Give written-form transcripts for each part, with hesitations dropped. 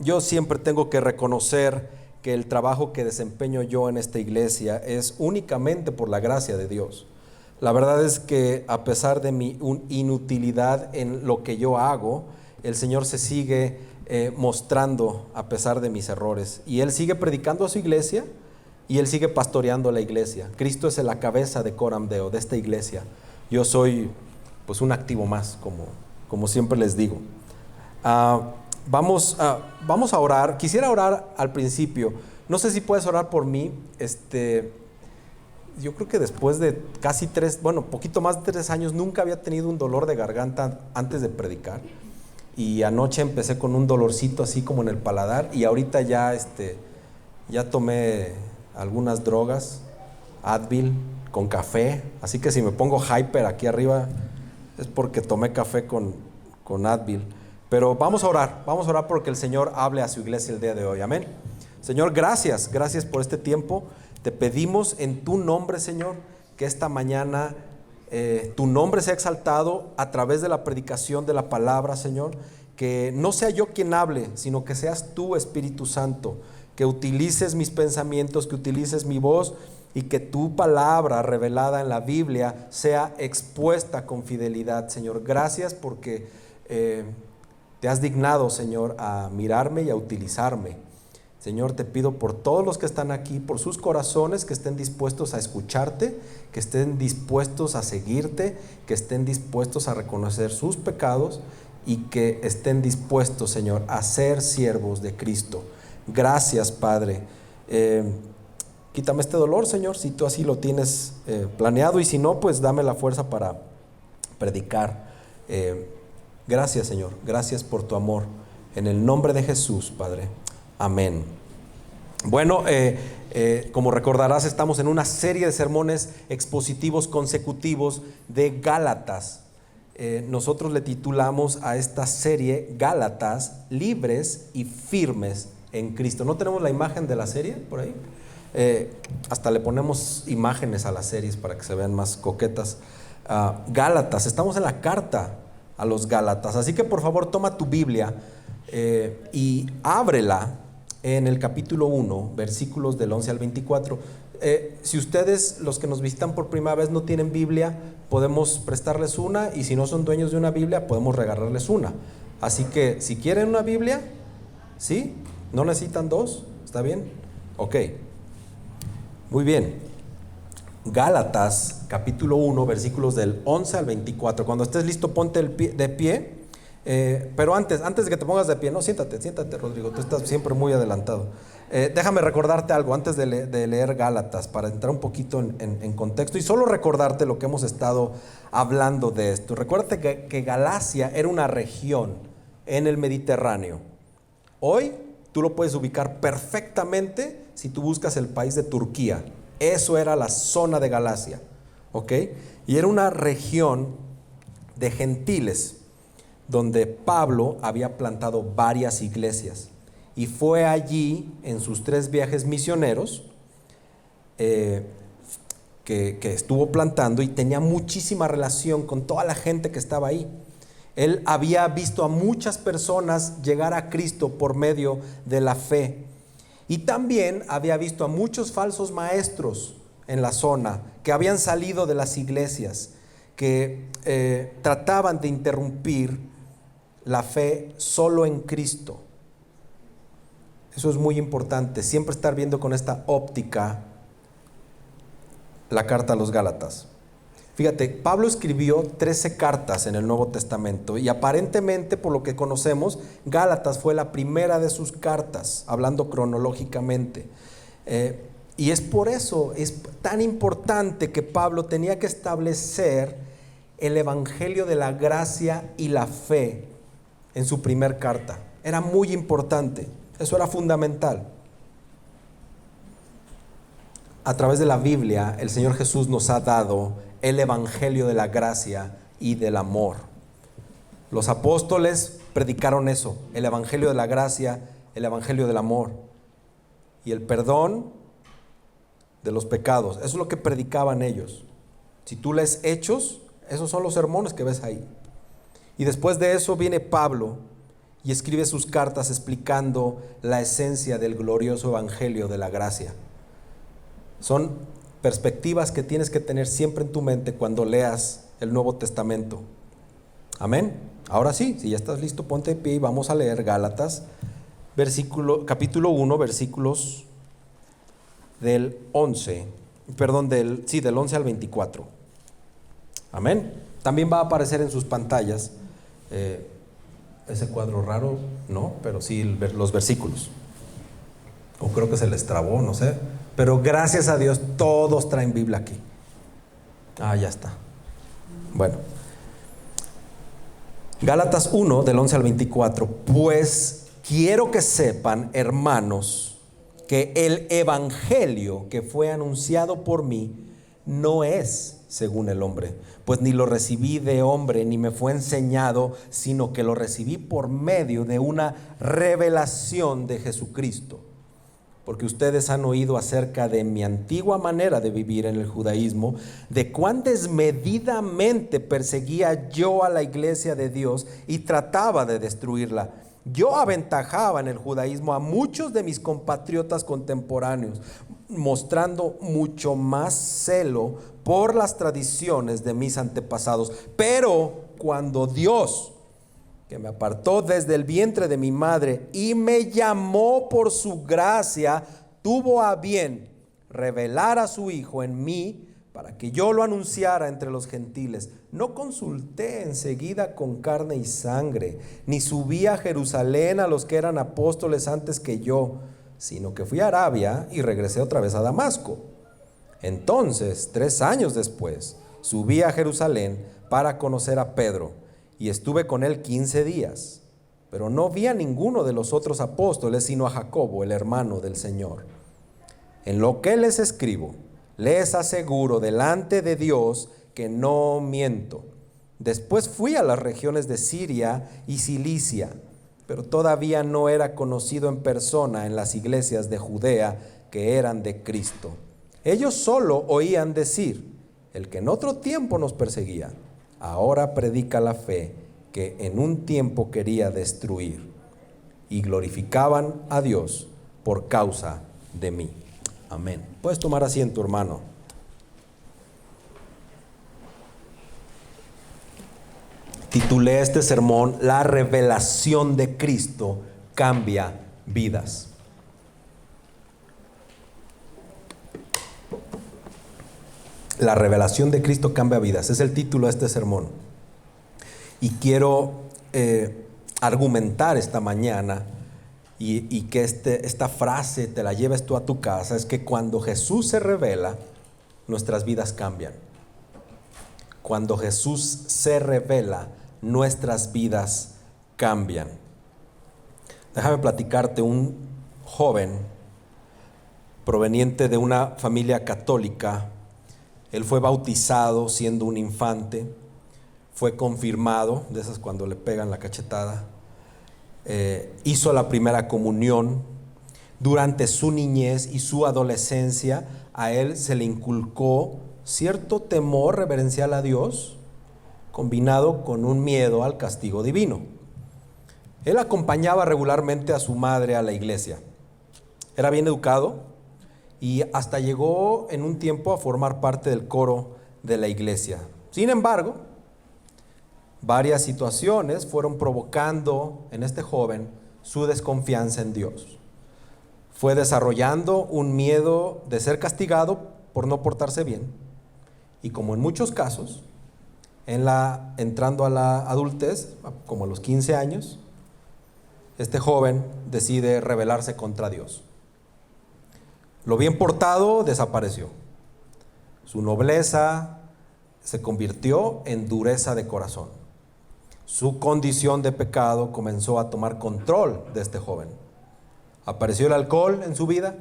yo siempre tengo que reconocer que el trabajo que desempeño yo en esta iglesia es únicamente por la gracia de Dios. La verdad es que a pesar de mi inutilidad en lo que yo hago, el Señor se sigue mostrando a pesar de mis errores. Y Él sigue predicando a su iglesia y Él sigue pastoreando la iglesia. Cristo es la cabeza de Coram Deo, de esta iglesia. Yo soy pues un activo más, como siempre les digo. Vamos a orar. Quisiera orar al principio. No sé si puedes orar por mí. Yo creo que después de casi poquito más de 3 años, nunca había tenido un dolor de garganta antes de predicar. Y anoche empecé con un dolorcito así como en el paladar. Y ahorita ya tomé algunas drogas, Advil, con café. Así que si me pongo hyper aquí arriba, es porque tomé café con Advil. Pero vamos a orar porque el Señor hable a su iglesia el día de hoy. Amén. Señor, gracias por este tiempo. Te pedimos en tu nombre, Señor, que esta mañana tu nombre sea exaltado a través de la predicación de la palabra, Señor. Que no sea yo quien hable, sino que seas tú, Espíritu Santo, que utilices mis pensamientos, que utilices mi voz y que tu palabra revelada en la Biblia sea expuesta con fidelidad, Señor. Gracias porque te has dignado, Señor, a mirarme y a utilizarme. Señor, te pido por todos los que están aquí, por sus corazones, que estén dispuestos a escucharte, que estén dispuestos a seguirte, que estén dispuestos a reconocer sus pecados y que estén dispuestos, Señor, a ser siervos de Cristo. Gracias, Padre. Quítame este dolor, Señor, si tú así lo tienes planeado, y si no, pues dame la fuerza para predicar. Gracias, Señor. Gracias por tu amor. En el nombre de Jesús, Padre. Amén. Bueno, como recordarás, estamos en una serie de sermones expositivos consecutivos de Gálatas. Nosotros le titulamos a esta serie Gálatas, libres y firmes en Cristo. ¿No tenemos la imagen de la serie por ahí? Hasta le ponemos imágenes a las series para que se vean más coquetas. Gálatas, estamos en la carta a los Gálatas. Así que por favor toma tu Biblia y ábrela en el capítulo 1, versículos del 11 al 24. Si ustedes, los que nos visitan por primera vez, no tienen Biblia, podemos prestarles una, y si no son dueños de una Biblia, podemos regalarles una. Así que si quieren una Biblia, ¿sí? ¿No necesitan 2? ¿Está bien? Ok. Muy bien. Gálatas, capítulo 1, versículos del 11 al 24. Cuando estés listo, ponte de pie. Pero antes de que te pongas de pie, no, siéntate, Rodrigo, tú estás siempre muy adelantado. Déjame recordarte algo antes de leer Gálatas, para entrar un poquito en contexto y solo recordarte lo que hemos estado hablando de esto. Recuérdate que Galacia era una región en el Mediterráneo. Hoy tú lo puedes ubicar perfectamente si tú buscas el país de Turquía. Eso era la zona de Galacia, ¿ok? Y era una región de gentiles, donde Pablo había plantado varias iglesias, y fue allí en sus 3 viajes misioneros que estuvo plantando, y tenía muchísima relación con toda la gente que estaba ahí. Él había visto a muchas personas llegar a Cristo por medio de la fe, y también había visto a muchos falsos maestros en la zona que habían salido de las iglesias, que trataban de interrumpir la fe solo en Cristo. Eso es muy importante, siempre estar viendo con esta óptica la carta a los Gálatas. Fíjate, Pablo escribió 13 cartas en el Nuevo Testamento, y aparentemente, por lo que conocemos, Gálatas fue la primera de sus cartas, hablando cronológicamente. Y es por eso, es tan importante que Pablo tenía que establecer el evangelio de la gracia y la fe en su primer carta. Era muy importante, eso era fundamental. A través de la Biblia, el Señor Jesús nos ha dado el evangelio de la gracia y del amor. Los apóstoles predicaron eso, el evangelio de la gracia, el evangelio del amor y el perdón de los pecados. Eso es lo que predicaban ellos. Si tú lees Hechos, esos son los sermones que ves ahí. Y después de eso viene Pablo y escribe sus cartas explicando la esencia del glorioso evangelio de la gracia. Son perspectivas que tienes que tener siempre en tu mente cuando leas el Nuevo Testamento. Amén. Ahora sí, si ya estás listo, ponte de pie y vamos a leer Gálatas, capítulo 1, versículos del 11 al 24. Amén. También va a aparecer en sus pantallas ese cuadro raro, no, pero sí los versículos. O creo que se les trabó, no sé. Pero gracias a Dios todos traen Biblia aquí. Ya está. Bueno. Gálatas 1, del 11 al 24. Pues quiero que sepan, hermanos, que el evangelio que fue anunciado por mí no es según el hombre, pues ni lo recibí de hombre, ni me fue enseñado, sino que lo recibí por medio de una revelación de Jesucristo. Porque ustedes han oído acerca de mi antigua manera de vivir en el judaísmo, de cuán desmedidamente perseguía yo a la iglesia de Dios y trataba de destruirla. Yo aventajaba en el judaísmo a muchos de mis compatriotas contemporáneos, mostrando mucho más celo por las tradiciones de mis antepasados. Pero cuando Dios, que me apartó desde el vientre de mi madre y me llamó por su gracia, tuvo a bien revelar a su Hijo en mí para que yo lo anunciara entre los gentiles. No consulté enseguida con carne y sangre, ni subí a Jerusalén a los que eran apóstoles antes que yo, sino que fui a Arabia y regresé otra vez a Damasco. Entonces, 3 años después, subí a Jerusalén para conocer a Pedro, y estuve con él 15 días, pero no vi a ninguno de los otros apóstoles, sino a Jacobo, el hermano del Señor. En lo que les escribo, les aseguro delante de Dios que no miento. Después fui a las regiones de Siria y Cilicia, pero todavía no era conocido en persona en las iglesias de Judea que eran de Cristo. Ellos solo oían decir: el que en otro tiempo nos perseguía, ahora predica la fe que en un tiempo quería destruir, y glorificaban a Dios por causa de mí. Amén. Puedes tomar asiento, hermano. Titulé este sermón: La revelación de Cristo cambia vidas. La revelación de Cristo cambia vidas. Es el título de este sermón. Y quiero argumentar esta mañana y que esta frase te la lleves tú a tu casa. Es que cuando Jesús se revela, nuestras vidas cambian. Cuando Jesús se revela, nuestras vidas cambian. Déjame platicarte un joven proveniente de una familia católica. Él fue bautizado siendo un infante, fue confirmado, de esas cuando le pegan la cachetada, hizo la primera comunión. Durante su niñez y su adolescencia, a él se le inculcó cierto temor reverencial a Dios, combinado con un miedo al castigo divino. Él acompañaba regularmente a su madre a la iglesia. Era bien educado y hasta llegó en un tiempo a formar parte del coro de la iglesia. Sin embargo, varias situaciones fueron provocando en este joven su desconfianza en Dios. Fue desarrollando un miedo de ser castigado por no portarse bien. Y como en muchos casos, entrando a la adultez, como a los 15 años, este joven decide rebelarse contra Dios. Lo bien portado desapareció. Su nobleza se convirtió en dureza de corazón. Su condición de pecado comenzó a tomar control de este joven. Apareció el alcohol en su vida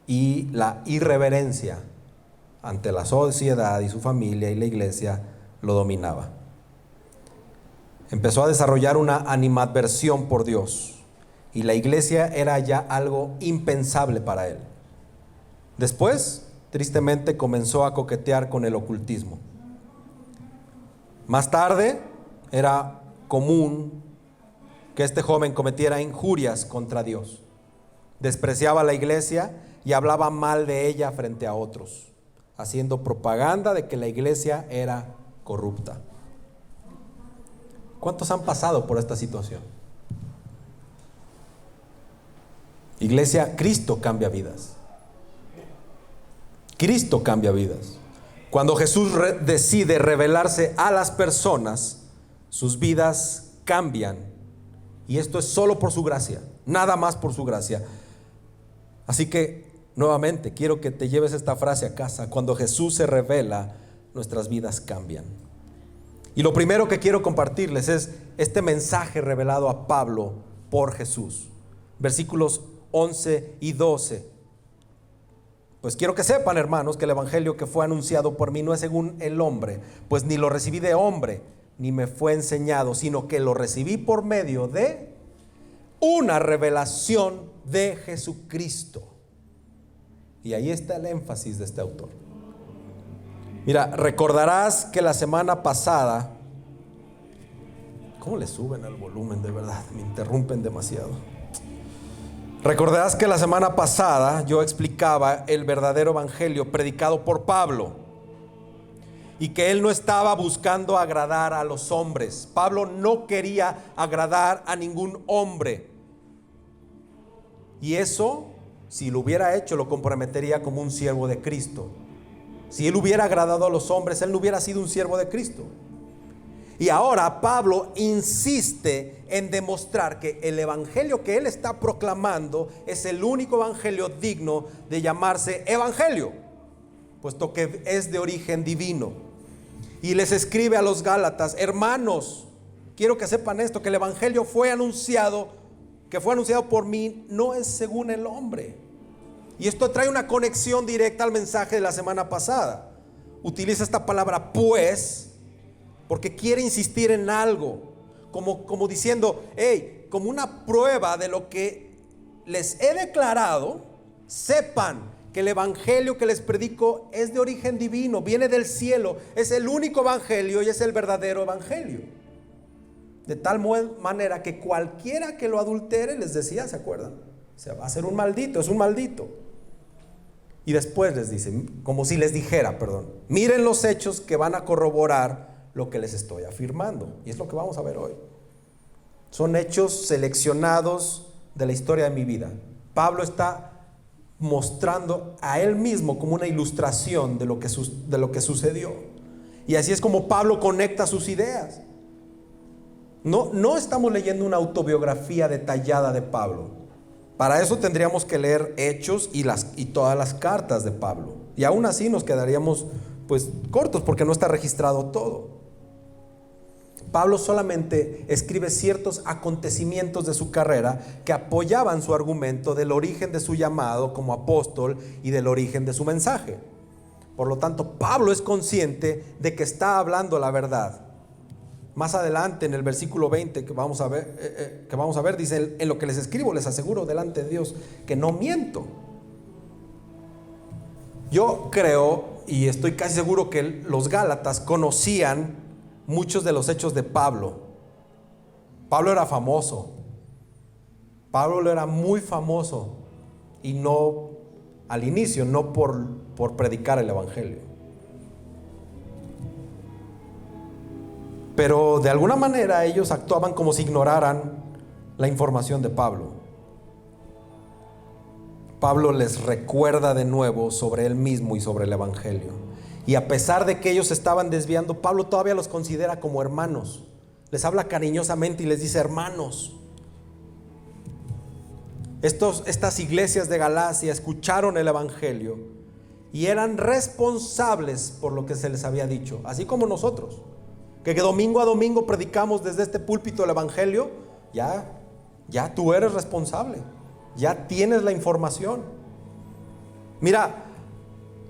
y la irreverencia ante la sociedad y su familia y la iglesia lo dominaba. Empezó a desarrollar una animadversión por Dios y la iglesia era ya algo impensable para él. Después, tristemente, comenzó a coquetear con el ocultismo. Más tarde, era común que este joven cometiera injurias contra Dios. Despreciaba a la iglesia y hablaba mal de ella frente a otros, haciendo propaganda de que la iglesia era corrupta. ¿Cuántos han pasado por esta situación? Iglesia, Cristo cambia vidas. Cristo cambia vidas. Cuando Jesús decide revelarse a las personas, sus vidas cambian. Y esto es solo por su gracia, nada más por su gracia. Así que, nuevamente, quiero que te lleves esta frase a casa. Cuando Jesús se revela, nuestras vidas cambian. Y lo primero que quiero compartirles es este mensaje revelado a Pablo por Jesús. Versículos 11 y 12. Pues quiero que sepan, hermanos, que el evangelio que fue anunciado por mí no es según el hombre, pues ni lo recibí de hombre, ni me fue enseñado, sino que lo recibí por medio de una revelación de Jesucristo. Y ahí está el énfasis de este autor. Mira, recordarás que la semana pasada, ¿cómo le suben al volumen? De verdad, me interrumpen demasiado. Recordarás que la semana pasada yo explicaba el verdadero evangelio predicado por Pablo y que él no estaba buscando agradar a los hombres. Pablo no quería agradar a ningún hombre. Y eso, si lo hubiera hecho, lo comprometería como un siervo de Cristo. Si él hubiera agradado a los hombres, él no hubiera sido un siervo de Cristo. Y ahora Pablo insiste en demostrar que el evangelio que él está proclamando es el único evangelio digno de llamarse evangelio, puesto que es de origen divino. Y les escribe a los Gálatas: hermanos, quiero que sepan esto, que el evangelio que fue anunciado por mí, no es según el hombre. Y esto trae una conexión directa al mensaje de la semana pasada. Utiliza esta palabra pues, porque quiere insistir en algo, como diciendo, hey, como una prueba de lo que les he declarado, sepan que el evangelio que les predico es de origen divino, viene del cielo, es el único evangelio y es el verdadero evangelio. De tal manera que cualquiera que lo adultere, les decía, ¿se acuerdan? O sea, va a ser un maldito, es un maldito. Y después les dice, como si les dijera, miren los hechos que van a corroborar lo que les estoy afirmando. Y es lo que vamos a ver hoy. Son hechos seleccionados de la historia de mi vida. Pablo está mostrando a él mismo como una ilustración de lo que sucedió. Y así es como Pablo conecta sus ideas. No estamos leyendo una autobiografía detallada de Pablo. Para eso tendríamos que leer Hechos y todas las cartas de Pablo. Y aún así nos quedaríamos cortos porque no está registrado todo. Pablo solamente escribe ciertos acontecimientos de su carrera que apoyaban su argumento del origen de su llamado como apóstol y del origen de su mensaje. Por lo tanto, Pablo es consciente de que está hablando la verdad. Más adelante en el versículo 20 que vamos a ver, dice: en lo que les escribo les aseguro delante de Dios que no miento. Yo creo y estoy casi seguro que los Gálatas conocían muchos de los hechos de Pablo. Pablo era famoso. Pablo era muy famoso, y no al inicio, no por predicar el evangelio. Pero de alguna manera ellos actuaban como si ignoraran la información de Pablo. Pablo les recuerda de nuevo sobre él mismo y sobre el evangelio. Y a pesar de que ellos se estaban desviando, Pablo todavía los considera como hermanos. Les habla cariñosamente y les dice: hermanos. Estas iglesias de Galacia escucharon el evangelio y eran responsables por lo que se les había dicho, así como nosotros, que domingo a domingo predicamos desde este púlpito el evangelio. Ya tú eres responsable, ya tienes la información. Mira,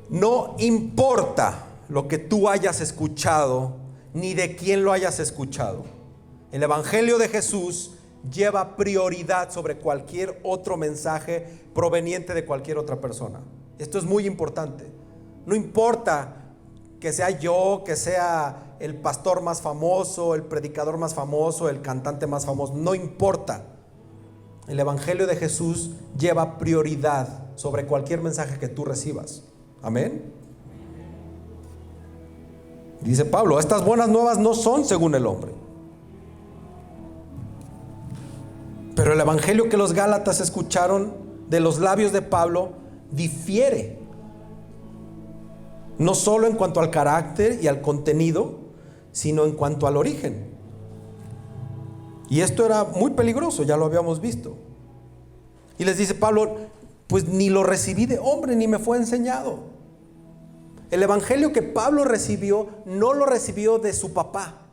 no importa lo que tú hayas escuchado ni de quién lo hayas escuchado. El evangelio de Jesús lleva prioridad sobre cualquier otro mensaje proveniente de cualquier otra persona. Esto es muy importante. No importa que sea yo, que sea el pastor más famoso, el predicador más famoso, el cantante más famoso, no importa. El Evangelio de Jesús lleva prioridad sobre cualquier mensaje que tú recibas. Amén. Dice Pablo, estas buenas nuevas no son según el hombre. Pero el Evangelio que los Gálatas escucharon de los labios de Pablo difiere. No solo en cuanto al carácter y al contenido, sino en cuanto al origen. Y esto era muy peligroso, ya lo habíamos visto. Y les dice Pablo, pues ni lo recibí de hombre, ni me fue enseñado. El evangelio que Pablo recibió, no lo recibió de su papá,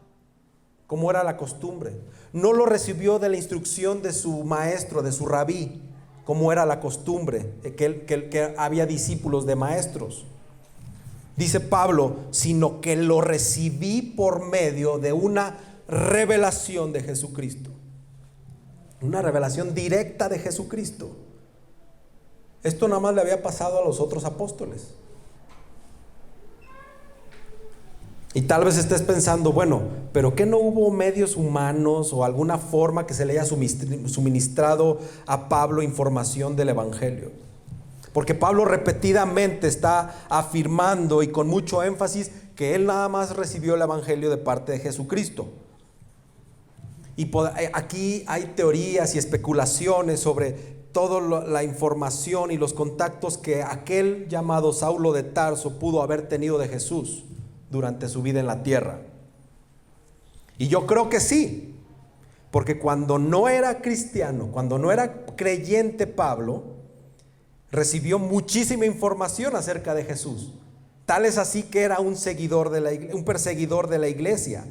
como era la costumbre. No lo recibió de la instrucción de su maestro, de su rabí, como era la costumbre, que había discípulos de maestros. Dice Pablo, sino que lo recibí por medio de una revelación de Jesucristo. Una revelación directa de Jesucristo. Esto nada más le había pasado a los otros apóstoles. Y tal vez estés pensando, bueno, pero ¿qué no hubo medios humanos o alguna forma que se le haya suministrado a Pablo información del evangelio? Porque Pablo repetidamente está afirmando y con mucho énfasis que él nada más recibió el evangelio de parte de Jesucristo. Y aquí hay teorías y especulaciones sobre toda la información y los contactos que aquel llamado Saulo de Tarso pudo haber tenido de Jesús durante su vida en la tierra. Y yo creo que sí, porque cuando no era cristiano, cuando no era creyente Pablo, recibió muchísima información acerca de Jesús. Tal es así que era un perseguidor de la iglesia.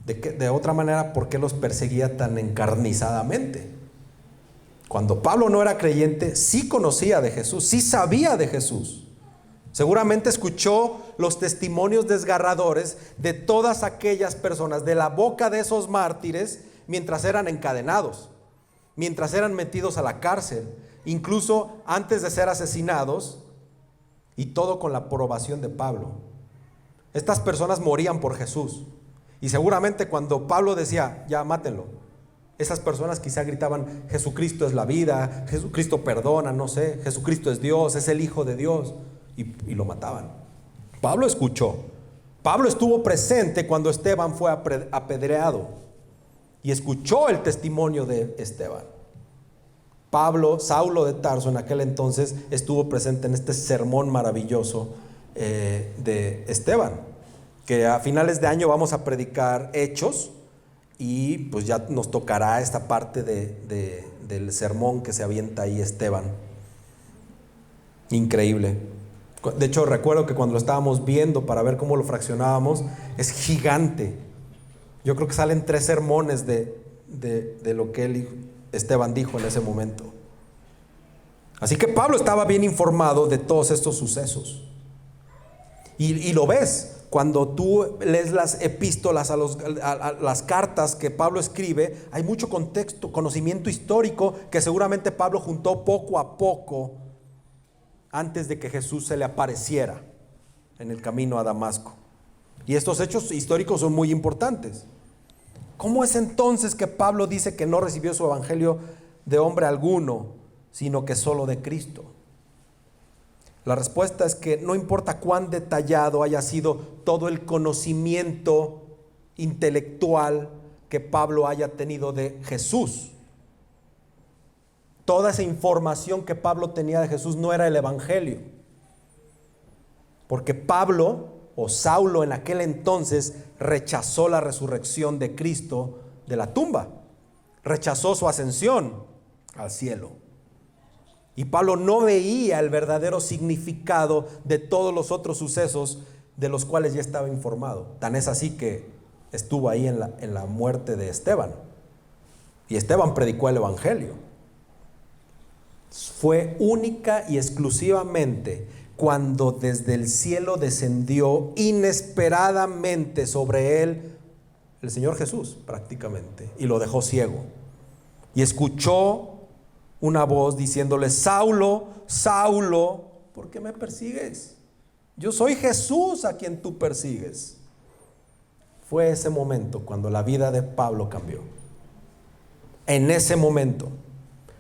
De otra manera, ¿por qué los perseguía tan encarnizadamente? Cuando Pablo no era creyente, sí conocía de Jesús, sí sabía de Jesús. Seguramente escuchó los testimonios desgarradores de todas aquellas personas, de la boca de esos mártires, mientras eran encadenados, mientras eran metidos a la cárcel, incluso antes de ser asesinados, y todo con la aprobación de Pablo. Estas personas morían por Jesús. Y seguramente cuando Pablo decía, ya mátenlo, esas personas quizá gritaban, Jesucristo es la vida, Jesucristo perdona, no sé, Jesucristo es Dios, es el Hijo de Dios, y lo mataban. Pablo escuchó. Pablo estuvo presente cuando Esteban fue apedreado y escuchó el testimonio de Esteban. Saulo de Tarso en aquel entonces estuvo presente en este sermón maravilloso de Esteban, que a finales de año vamos a predicar Hechos y pues ya nos tocará esta parte del sermón que se avienta ahí Esteban. Increíble. De hecho, recuerdo que cuando lo estábamos viendo para ver cómo lo fraccionábamos, es gigante. Yo creo que salen 3 sermones de lo que Esteban dijo en ese momento. Así que Pablo estaba bien informado de todos estos sucesos. Y lo ves cuando tú lees las epístolas, a las cartas que Pablo escribe. Hay mucho contexto, conocimiento histórico que seguramente Pablo juntó poco a poco antes de que Jesús se le apareciera en el camino a Damasco. Y estos hechos históricos son muy importantes. ¿Cómo es entonces que Pablo dice que no recibió su evangelio de hombre alguno, sino que solo de Cristo? La respuesta es que no importa cuán detallado haya sido todo el conocimiento intelectual que Pablo haya tenido de Jesús, toda esa información que Pablo tenía de Jesús no era el evangelio. Porque Pablo o Saulo en aquel entonces rechazó la resurrección de Cristo de la tumba, rechazó su ascensión al cielo. Y Pablo no veía el verdadero significado de todos los otros sucesos de los cuales ya estaba informado. Tan es así que estuvo ahí en la muerte de Esteban. Y Esteban predicó el evangelio. Fue única y exclusivamente cuando desde el cielo descendió inesperadamente sobre él el Señor Jesús prácticamente, y lo dejó ciego. Y escuchó una voz diciéndole, Saulo, Saulo, ¿por qué me persigues? Yo soy Jesús a quien tú persigues. Fue ese momento cuando la vida de Pablo cambió. En ese momento,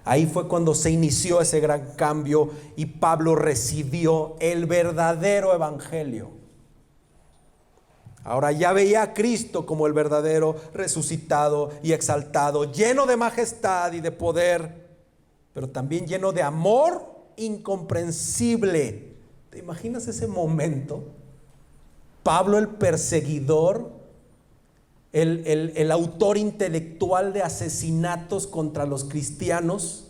ahí fue cuando se inició ese gran cambio y Pablo recibió el verdadero evangelio. Ahora ya veía a Cristo como el verdadero resucitado y exaltado, lleno de majestad y de poder, pero también lleno de amor incomprensible. ¿Te imaginas ese momento? Pablo, el perseguidor, el autor intelectual de asesinatos contra los cristianos,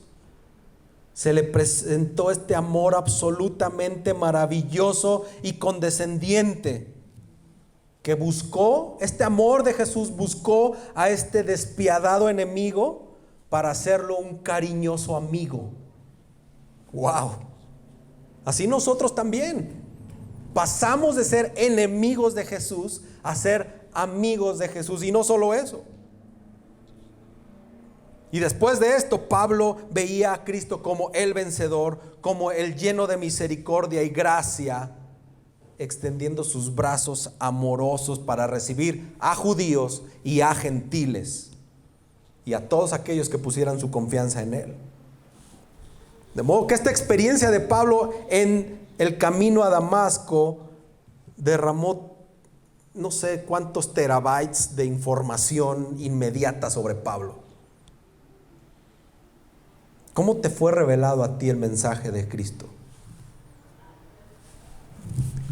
se le presentó este amor absolutamente maravilloso y condescendiente, que buscó, este amor de Jesús buscó a este despiadado enemigo para hacerlo un cariñoso amigo. ¡Wow! Así nosotros también pasamos de ser enemigos de Jesús a ser amigos de Jesús. Y no solo eso. Y después de esto, Pablo veía a Cristo como el vencedor, como el lleno de misericordia y gracia, extendiendo sus brazos amorosos para recibir a judíos y a gentiles y a todos aquellos que pusieran su confianza en él. De modo que esta experiencia de Pablo en el camino a Damasco derramó no sé cuántos terabytes de información inmediata sobre Pablo. ¿Cómo te fue revelado a ti el mensaje de Cristo?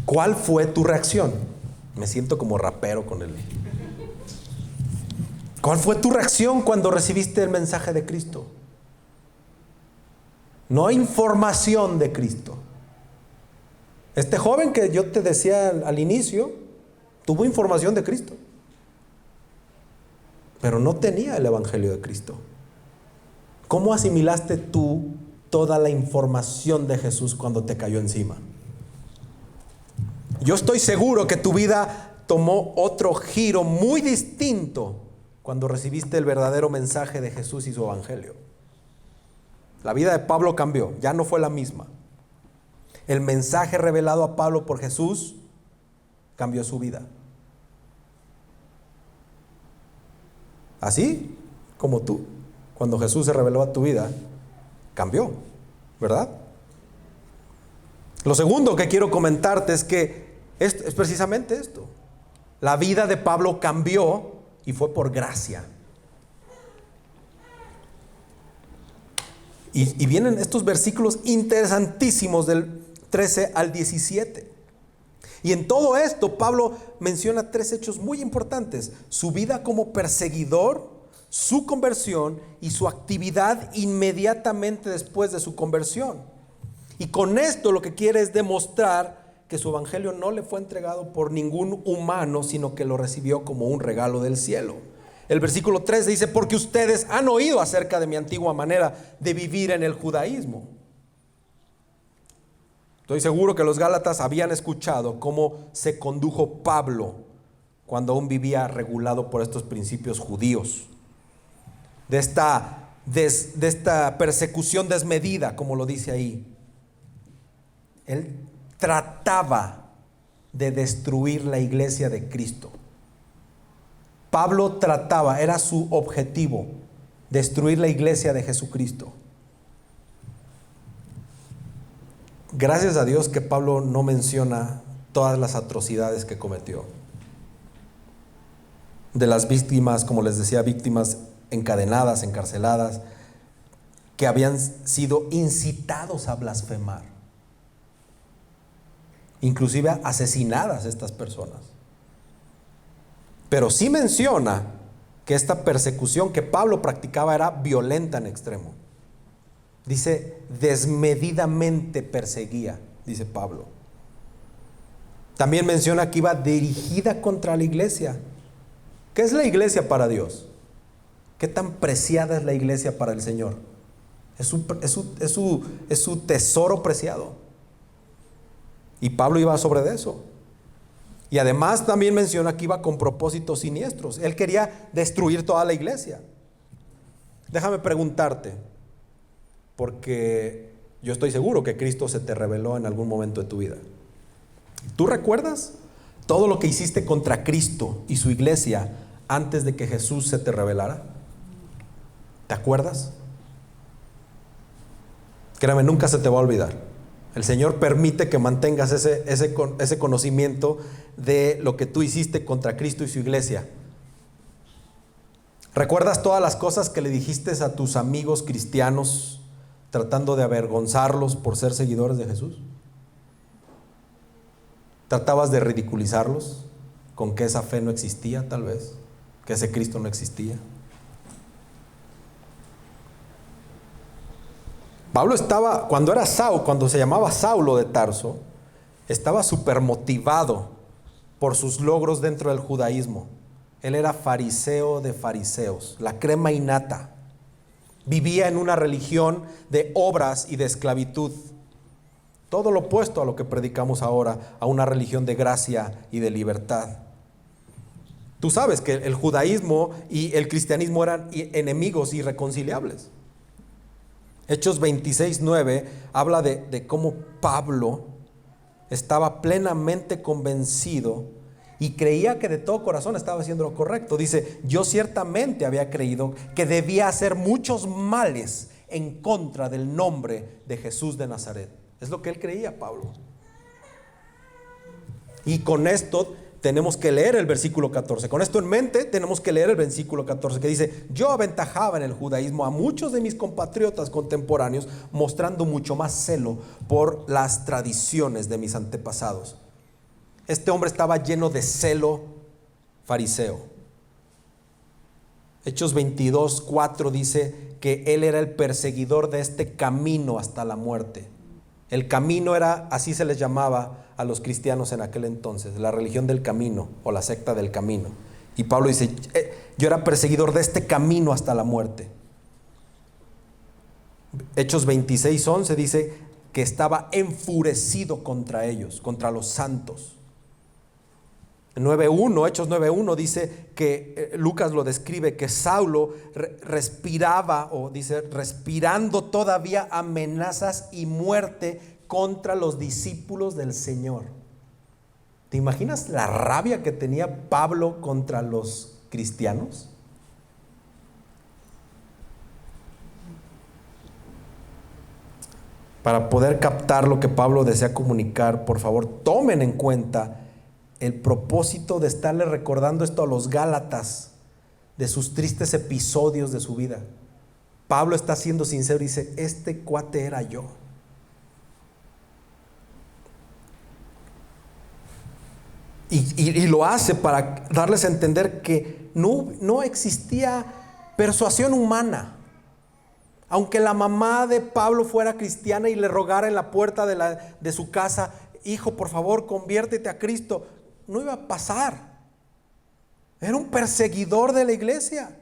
¿Cuál fue tu reacción? Me siento como rapero con él. ¿Cuál fue tu reacción cuando recibiste el mensaje de Cristo? No hay información de Cristo. Este joven que yo te decía al inicio, tuvo información de Cristo, pero no tenía el evangelio de Cristo. ¿Cómo asimilaste tú toda la información de Jesús cuando te cayó encima? Yo estoy seguro que tu vida tomó otro giro muy distinto cuando recibiste el verdadero mensaje de Jesús y su evangelio. La vida de Pablo cambió, ya no fue la misma. El mensaje revelado a Pablo por Jesús cambió su vida. Así como tú, cuando Jesús se reveló a tu vida, cambió, ¿verdad? Lo segundo que quiero comentarte es que es precisamente esto. La vida de Pablo cambió y fue por gracia. Y vienen estos versículos interesantísimos del 13 al 17. Y en todo esto Pablo menciona tres hechos muy importantes: su vida como perseguidor, su conversión y su actividad inmediatamente después de su conversión. Y con esto lo que quiere es demostrar que su evangelio no le fue entregado por ningún humano, sino que lo recibió como un regalo del cielo. El versículo 3 dice: porque ustedes han oído acerca de mi antigua manera de vivir en el judaísmo. Estoy seguro que los gálatas habían escuchado cómo se condujo Pablo cuando aún vivía regulado por estos principios judíos, de esta persecución desmedida, como lo dice ahí. Él trataba de destruir la iglesia de Cristo. Pablo trataba, era su objetivo, destruir la iglesia de Jesucristo. Gracias a Dios que Pablo no menciona todas las atrocidades que cometió. De las víctimas, como les decía, víctimas encadenadas, encarceladas, que habían sido incitados a blasfemar. Inclusive asesinadas estas personas. Pero sí menciona que esta persecución que Pablo practicaba era violenta en extremo. Dice, desmedidamente perseguía, dice Pablo. También menciona que iba dirigida contra la iglesia. ¿Qué es la iglesia para Dios? ¿Qué tan preciada es la iglesia para el Señor? Es su tesoro preciado. Y Pablo iba sobre de eso. Y además también menciona que iba con propósitos siniestros. Él quería destruir toda la iglesia. Déjame preguntarte, porque yo estoy seguro que Cristo se te reveló en algún momento de tu vida. ¿Tú recuerdas todo lo que hiciste contra Cristo y su iglesia antes de que Jesús se te revelara? ¿Te acuerdas? Créame, nunca se te va a olvidar. El Señor permite que mantengas ese conocimiento de lo que tú hiciste contra Cristo y su iglesia. ¿Recuerdas todas las cosas que le dijiste a tus amigos cristianos tratando de avergonzarlos por ser seguidores de Jesús? ¿Tratabas de ridiculizarlos con que esa fe no existía, tal vez? ¿Que ese Cristo no existía? Pablo estaba, cuando se llamaba Saulo de Tarso, estaba súper motivado por sus logros dentro del judaísmo. Él era fariseo de fariseos, la crema innata. Vivía en una religión de obras y de esclavitud. Todo lo opuesto a lo que predicamos ahora, a una religión de gracia y de libertad. Tú sabes que el judaísmo y el cristianismo eran enemigos irreconciliables. Hechos 26:9 habla de cómo Pablo estaba plenamente convencido y creía que de todo corazón estaba haciendo lo correcto. Dice, yo ciertamente había creído que debía hacer muchos males en contra del nombre de Jesús de Nazaret. Es lo que él creía, Pablo. Y con esto tenemos que leer el versículo 14. Con esto en mente tenemos que leer el versículo 14 que dice, yo aventajaba en el judaísmo a muchos de mis compatriotas contemporáneos, mostrando mucho más celo por las tradiciones de mis antepasados. Este hombre estaba lleno de celo fariseo. Hechos 22:4 dice que él era el perseguidor de este camino hasta la muerte. El camino era, así se les llamaba a los cristianos en aquel entonces, la religión del camino o la secta del camino. Y Pablo dice, yo era perseguidor de este camino hasta la muerte. Hechos 26:11 dice que estaba enfurecido contra ellos, contra los santos. 9:1, Hechos 9:1 dice que Lucas lo describe, que Saulo respiraba, o dice, respirando todavía amenazas y muerte contra los discípulos del Señor. ¿Te imaginas la rabia que tenía Pablo contra los cristianos? Para poder captar lo que Pablo desea comunicar, por favor, tomen en cuenta el propósito de estarle recordando esto a los Gálatas, de sus tristes episodios de su vida. Pablo está siendo sincero y dice, este cuate era yo. Y lo hace para darles a entender que no existía persuasión humana. Aunque la mamá de Pablo fuera cristiana y le rogara en la puerta de su casa, hijo, por favor, conviértete a Cristo, no iba a pasar. Era un perseguidor de la iglesia.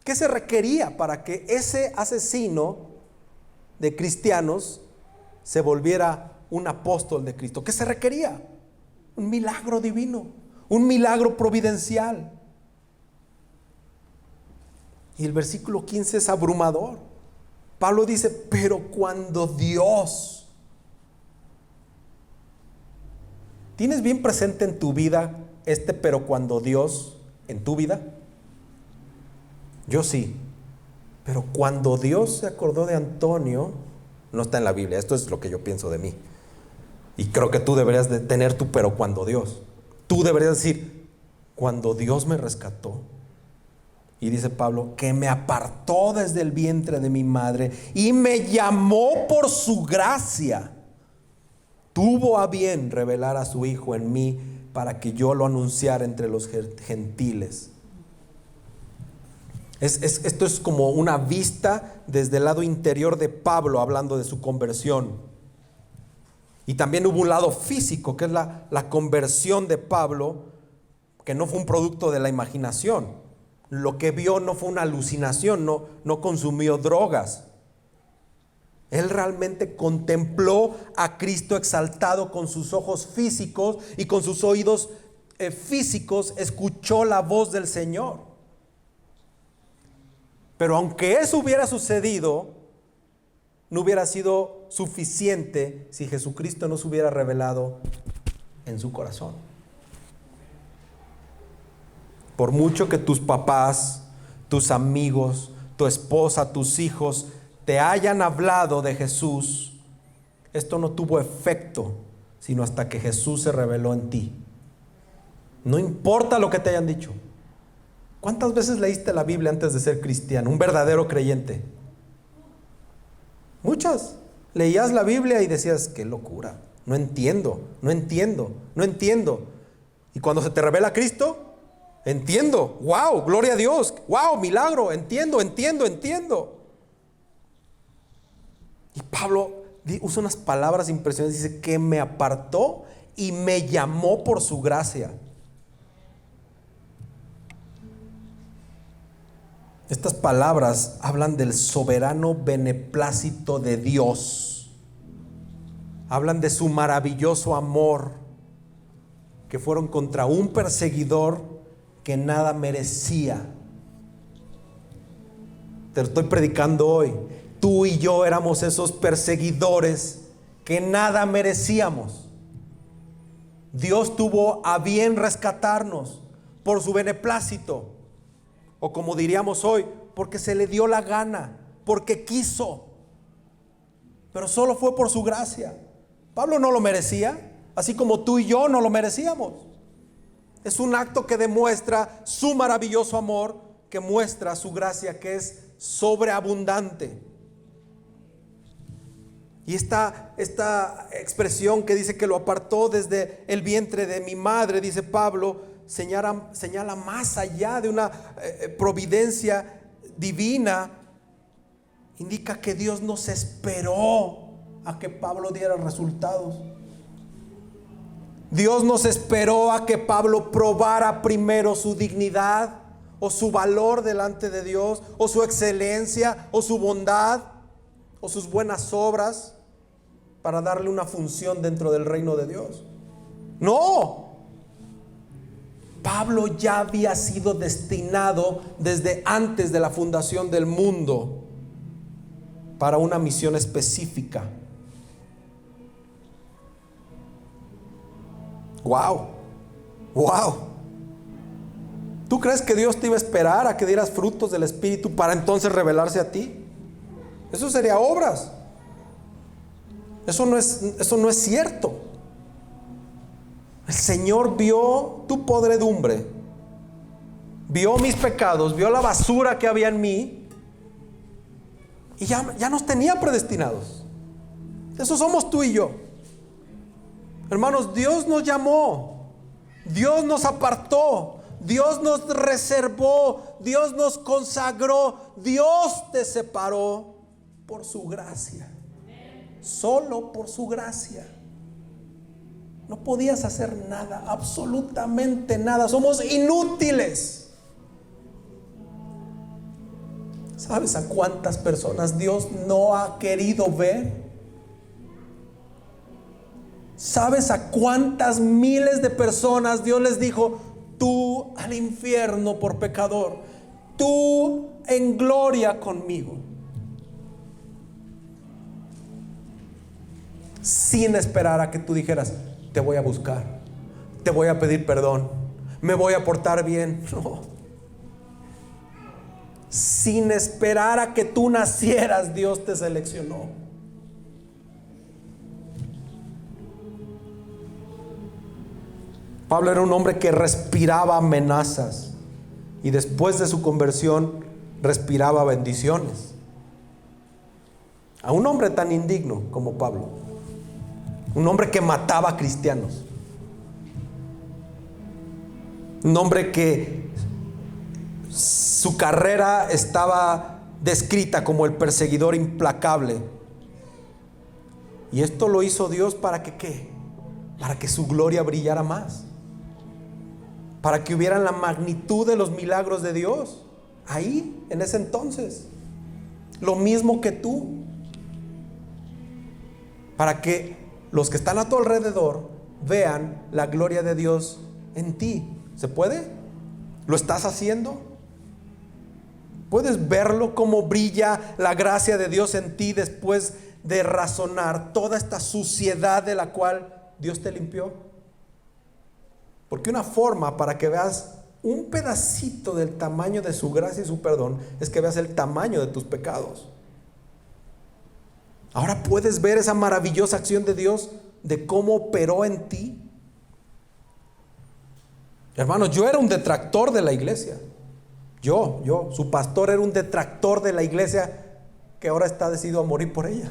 ¿Qué se requería para que ese asesino de cristianos se volviera un apóstol de Cristo? ¿Qué se requería? Un milagro divino, un milagro providencial. Y el versículo 15 es abrumador. Pablo dice, pero cuando Dios... ¿Tienes bien presente en tu vida pero cuando Dios en tu vida? Yo sí. Pero cuando Dios se acordó de Antonio, no está en la Biblia, esto es lo que yo pienso de mí. Y creo que tú deberías de tener tu pero cuando Dios. Tú deberías decir, cuando Dios me rescató. Y dice Pablo, que me apartó desde el vientre de mi madre y me llamó por su gracia. Tuvo a bien revelar a su Hijo en mí para que yo lo anunciara entre los gentiles. Esto es como una vista desde el lado interior de Pablo hablando de su conversión. Y también hubo un lado físico, que es la conversión de Pablo, que no fue un producto de la imaginación. Lo que vio no fue una alucinación, no consumió drogas. Él realmente contempló a Cristo exaltado con sus ojos físicos y con sus oídos físicos escuchó la voz del Señor. Pero aunque eso hubiera sucedido, no hubiera sido suficiente si Jesucristo no se hubiera revelado en su corazón. Por mucho que tus papás, tus amigos, tu esposa, tus hijos te hayan hablado de Jesús, esto no tuvo efecto sino hasta que Jesús se reveló en ti. No importa lo que te hayan dicho. ¿Cuántas veces leíste la Biblia antes de ser cristiano? Un verdadero creyente. Muchas. Leías la Biblia y decías, qué locura, no entiendo. Y cuando se te revela Cristo, entiendo. Wow, gloria a Dios. Wow, milagro. Entiendo. Y Pablo usa unas palabras impresionantes. Dice que me apartó y me llamó por su gracia. Estas palabras hablan del soberano beneplácito de Dios. Hablan de su maravilloso amor, que fueron contra un perseguidor que nada merecía. Te lo estoy predicando hoy. Tú y yo éramos esos perseguidores que nada merecíamos. Dios tuvo a bien rescatarnos por su beneplácito. O como diríamos hoy, porque se le dio la gana, porque quiso. Pero solo fue por su gracia. Pablo no lo merecía, así como tú y yo no lo merecíamos. Es un acto que demuestra su maravilloso amor, que muestra su gracia, que es sobreabundante. Y esta expresión que dice que lo apartó desde el vientre de mi madre, dice Pablo, señala más allá de una providencia divina. Indica que Dios no se esperó a que Pablo diera resultados. Dios no se esperó a que Pablo probara primero su dignidad o su valor delante de Dios, o su excelencia, o su bondad, o sus buenas obras, para darle una función dentro del reino de Dios. No. Pablo ya había sido destinado desde antes de la fundación del mundo para una misión específica. Wow. ¿Tú crees que Dios te iba a esperar a que dieras frutos del Espíritu para entonces revelarse a ti? Eso sería obras. Eso no es cierto. El Señor vio tu podredumbre, vio mis pecados, vio la basura que había en mí, y ya nos tenía predestinados. Eso somos tú y yo. Hermanos, Dios nos llamó, Dios nos apartó, Dios nos reservó, Dios nos consagró, Dios te separó por su gracia. Solo por su gracia. No podías hacer nada, absolutamente nada. Somos inútiles. ¿Sabes a cuántas personas Dios no ha querido ver? ¿Sabes a cuántas miles de personas Dios les dijo: tú al infierno por pecador, tú en gloria conmigo? Sin esperar a que tú dijeras: te voy a buscar, te voy a pedir perdón, me voy a portar bien. No. Sin esperar a que tú nacieras, Dios te seleccionó. Pablo era un hombre que respiraba amenazas, y después de su conversión respiraba bendiciones. A un hombre tan indigno como Pablo, un hombre que mataba cristianos, un hombre que su carrera estaba descrita como el perseguidor implacable. Y esto lo hizo Dios para que ¿qué? Para que su gloria brillara más, para que hubiera la magnitud de los milagros de Dios ahí en ese entonces, lo mismo que tú, para que los que están a tu alrededor vean la gloria de Dios en ti. ¿Se puede? ¿Lo estás haciendo? ¿Puedes verlo cómo brilla la gracia de Dios en ti después de razonar toda esta suciedad de la cual Dios te limpió? Porque una forma para que veas un pedacito del tamaño de su gracia y su perdón es que veas el tamaño de tus pecados. Ahora puedes ver esa maravillosa acción de Dios, de cómo operó en ti. Hermanos, yo era un detractor de la iglesia. Su pastor era un detractor de la iglesia que ahora está decidido a morir por ella.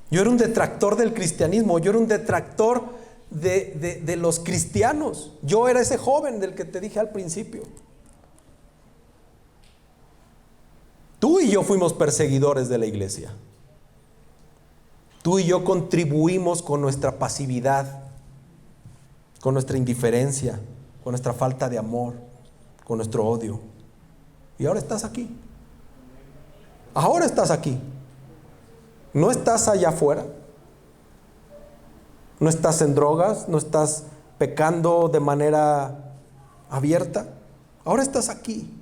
Yo era un detractor del cristianismo, yo era un detractor de los cristianos. Yo era ese joven del que te dije al principio. Tú y yo fuimos perseguidores de la iglesia. Tú y yo contribuimos con nuestra pasividad, con nuestra indiferencia, con nuestra falta de amor, con nuestro odio. Y ahora estás aquí. Ahora estás aquí. No estás allá afuera. No estás en drogas, no estás pecando de manera abierta. Ahora estás aquí.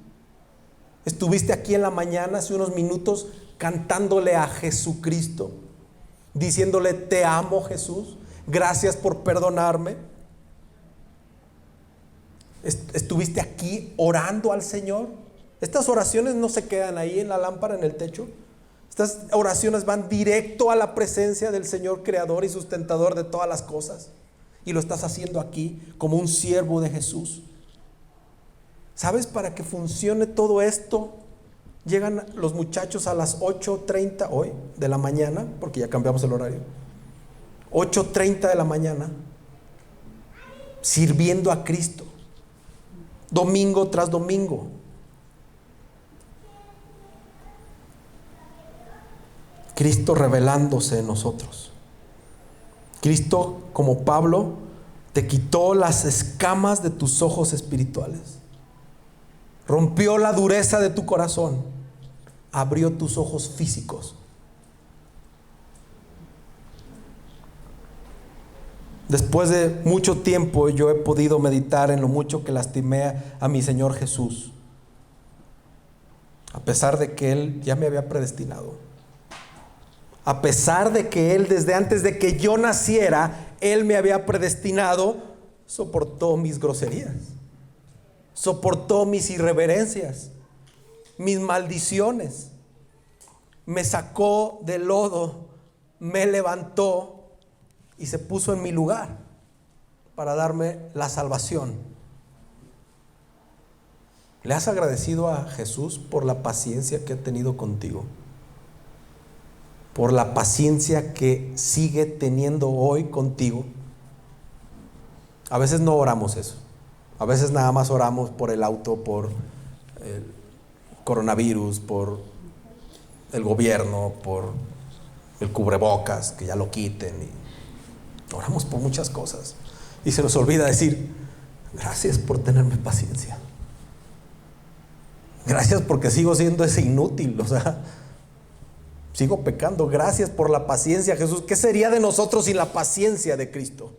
Estuviste aquí en la mañana hace unos minutos cantándole a Jesucristo, diciéndole: te amo, Jesús, gracias por perdonarme. Estuviste aquí orando al Señor. Estas oraciones no se quedan ahí en la lámpara, en el techo. Estas oraciones van directo a la presencia del Señor, creador y sustentador de todas las cosas. Y lo estás haciendo aquí como un siervo de Jesús. ¿Sabes? Para que funcione todo esto, llegan los muchachos a las 8:30 hoy de la mañana, porque ya cambiamos el horario. 8:30 de la mañana, sirviendo a Cristo, domingo tras domingo. Cristo revelándose en nosotros. Cristo, como Pablo, te quitó las escamas de tus ojos espirituales. Rompió la dureza de tu corazón. Abrió tus ojos físicos. Después de mucho tiempo yo he podido meditar en lo mucho que lastimé a mi Señor Jesús, a pesar de que Él ya me había predestinado. A pesar de que Él, desde antes de que yo naciera, Él me había predestinado, soportó mis groserías, soportó mis irreverencias, mis maldiciones, me sacó del lodo, me levantó y se puso en mi lugar para darme la salvación. ¿Le has agradecido a Jesús por la paciencia que ha tenido contigo? Por la paciencia que sigue teniendo hoy contigo. A veces no oramos eso. A veces nada más oramos por el auto, por el coronavirus, por el gobierno, por el cubrebocas, que ya lo quiten. Y oramos por muchas cosas. Y se nos olvida decir: gracias por tenerme paciencia. Gracias porque sigo siendo ese inútil, sigo pecando. Gracias por la paciencia, Jesús. ¿Qué sería de nosotros sin la paciencia de Cristo?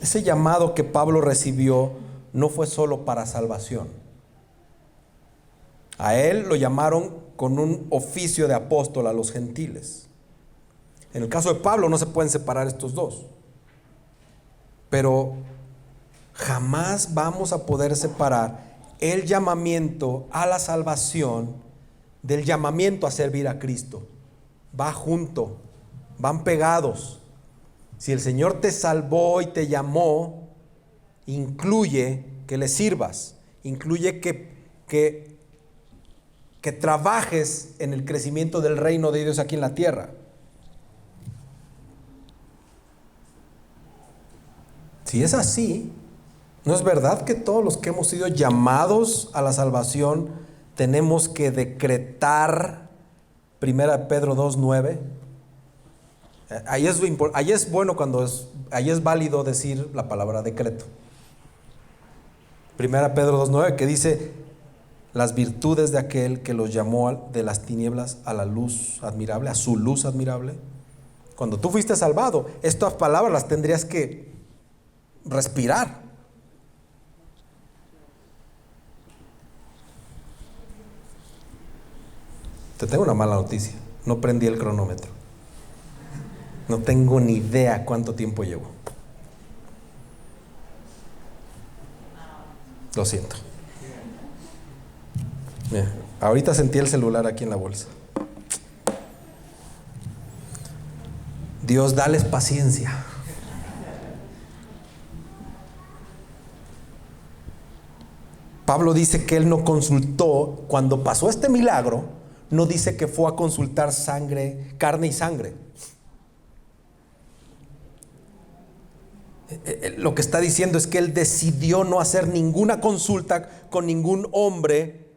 Ese llamado que Pablo recibió no fue solo para salvación. A él lo llamaron con un oficio de apóstol a los gentiles. En el caso de Pablo no se pueden separar estos dos. Pero jamás vamos a poder separar el llamamiento a la salvación del llamamiento a servir a Cristo. Va junto, van pegados. Si el Señor te salvó y te llamó, incluye que le sirvas, incluye que trabajes en el crecimiento del reino de Dios aquí en la tierra. Si es así, ¿no es verdad que todos los que hemos sido llamados a la salvación tenemos que decretar 1 Pedro 2:9? Ahí es bueno ahí es válido decir la palabra decreto. 1 Pedro 2:9, que dice: las virtudes de aquel que los llamó de las tinieblas a la luz admirable, a su luz admirable. Cuando tú fuiste salvado, estas palabras las tendrías que respirar. Te tengo una mala noticia: no prendí el cronómetro. No tengo ni idea cuánto tiempo llevo. Lo siento. Mira, ahorita sentí el celular aquí en la bolsa. Dios, dales paciencia. Pablo dice que él no consultó, cuando pasó este milagro, no dice que fue a consultar sangre, carne y sangre. Lo que está diciendo es que él decidió no hacer ninguna consulta con ningún hombre,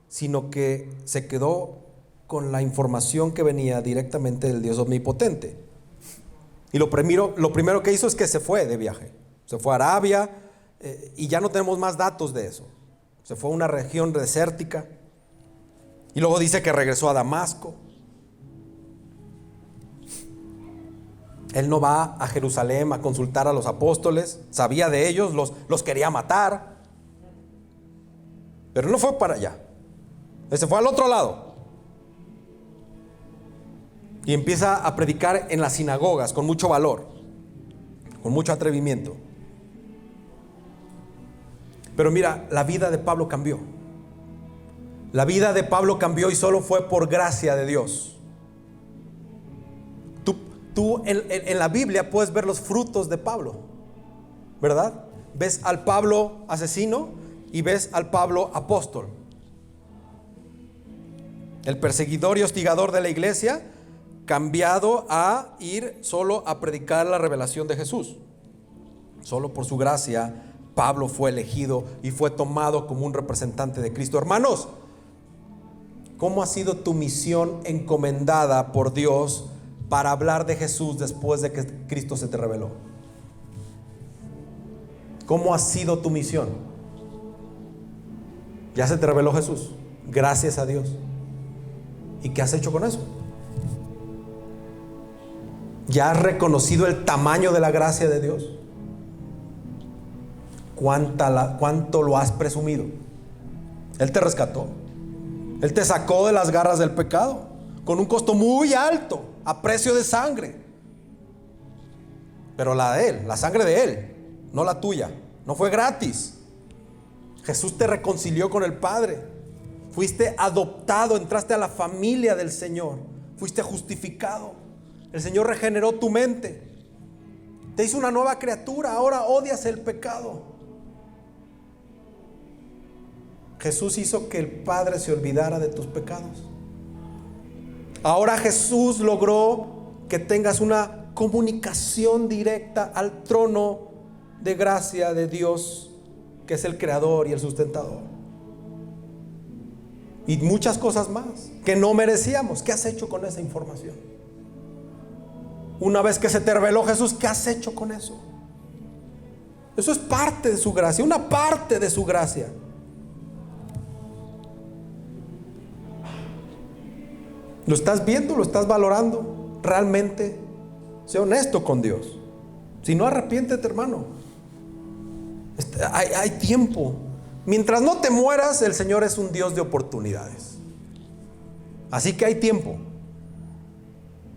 sino que se quedó con la información que venía directamente del Dios omnipotente. Y lo primero que hizo es que se fue de viaje. Se fue a Arabia, y ya no tenemos más datos de eso. Se fue a una región desértica. Y luego dice que regresó a Damasco. Él no va a Jerusalén a consultar a los apóstoles. Sabía de ellos, los quería matar. Pero no fue para allá. Él se fue al otro lado. Y empieza a predicar en las sinagogas con mucho valor, con mucho atrevimiento. Pero mira, la vida de Pablo cambió. La vida de Pablo cambió y solo fue por gracia de Dios. Tú en la Biblia puedes ver los frutos de Pablo, ¿verdad? Ves al Pablo asesino y ves al Pablo apóstol. El perseguidor y hostigador de la iglesia, cambiado a ir solo a predicar la revelación de Jesús. Solo por su gracia Pablo fue elegido y fue tomado como un representante de Cristo. Hermanos, ¿cómo ha sido tu misión encomendada por Dios para hablar de Jesús después de que Cristo se te reveló? ¿Cómo ha sido tu misión? Ya se te reveló Jesús, gracias a Dios. ¿Y qué has hecho con eso? ¿Ya has reconocido el tamaño de la gracia de Dios? ¿Cuánto lo has presumido? Él te rescató. Él te sacó de las garras del pecado con un costo muy alto, a precio de sangre. Pero la de Él, la sangre de Él, no la tuya. No fue gratis. Jesús te reconcilió con el Padre. Fuiste adoptado, entraste a la familia del Señor. Fuiste justificado. El Señor regeneró tu mente. Te hizo una nueva criatura. Ahora odias el pecado. Jesús hizo que el Padre se olvidara de tus pecados. Ahora Jesús logró que tengas una comunicación directa al trono de gracia de Dios, que es el creador y el sustentador. Y muchas cosas más que no merecíamos. ¿Qué has hecho con esa información? Una vez que se te reveló Jesús, ¿qué has hecho con eso? Eso es parte de su gracia, una parte de su gracia. ¿Lo estás viendo? ¿Lo estás valorando? Realmente, sé honesto con Dios. Si no, arrepiéntete, hermano. Hay tiempo. Mientras no te mueras, el Señor es un Dios de oportunidades. Así que hay tiempo.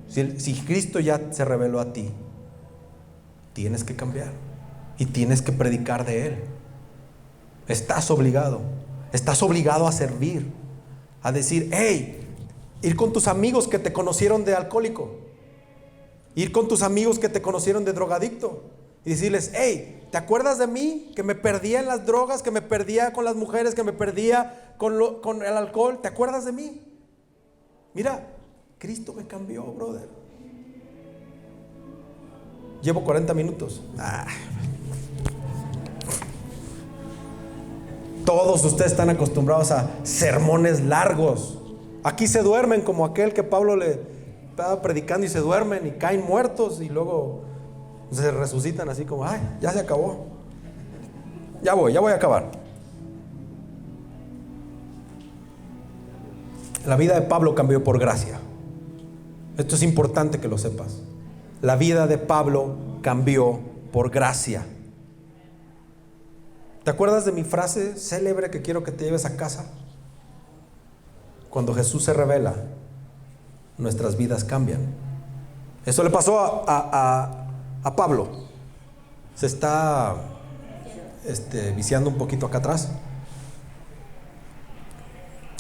Si Cristo ya se reveló a ti, tienes que cambiar y tienes que predicar de Él. Estás obligado a servir, a decir, hey, ir con tus amigos que te conocieron de alcohólico, ir con tus amigos que te conocieron de drogadicto y decirles, hey, ¿te acuerdas de mí? Que me perdía en las drogas, que me perdía con las mujeres, que me perdía con el alcohol. ¿Te acuerdas de mí? Mira, Cristo me cambió, brother. Llevo 40 minutos. Todos ustedes están acostumbrados a sermones largos. Aquí se duermen como aquel que Pablo le estaba predicando y se duermen y caen muertos y luego se resucitan así como, ay, ya se acabó. Ya voy a acabar. La vida de Pablo cambió por gracia. Esto es importante que lo sepas. La vida de Pablo cambió por gracia. ¿Te acuerdas de mi frase célebre que quiero que te lleves a casa? Cuando Jesús se revela, nuestras vidas cambian. Eso le pasó a Pablo. Se está viciando un poquito acá atrás.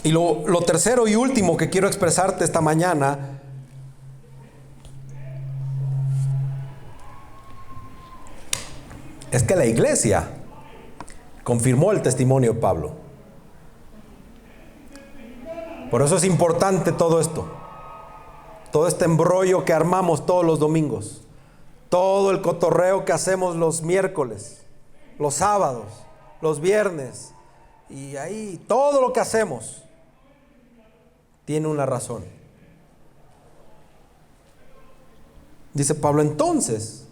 Y lo tercero y último que quiero expresarte esta mañana es que la iglesia confirmó el testimonio de Pablo. Por eso es importante todo esto. Todo este embrollo que armamos todos los domingos. Todo el cotorreo que hacemos los miércoles, los sábados, los viernes. Y ahí todo lo que hacemos tiene una razón. Dice Pablo, entonces,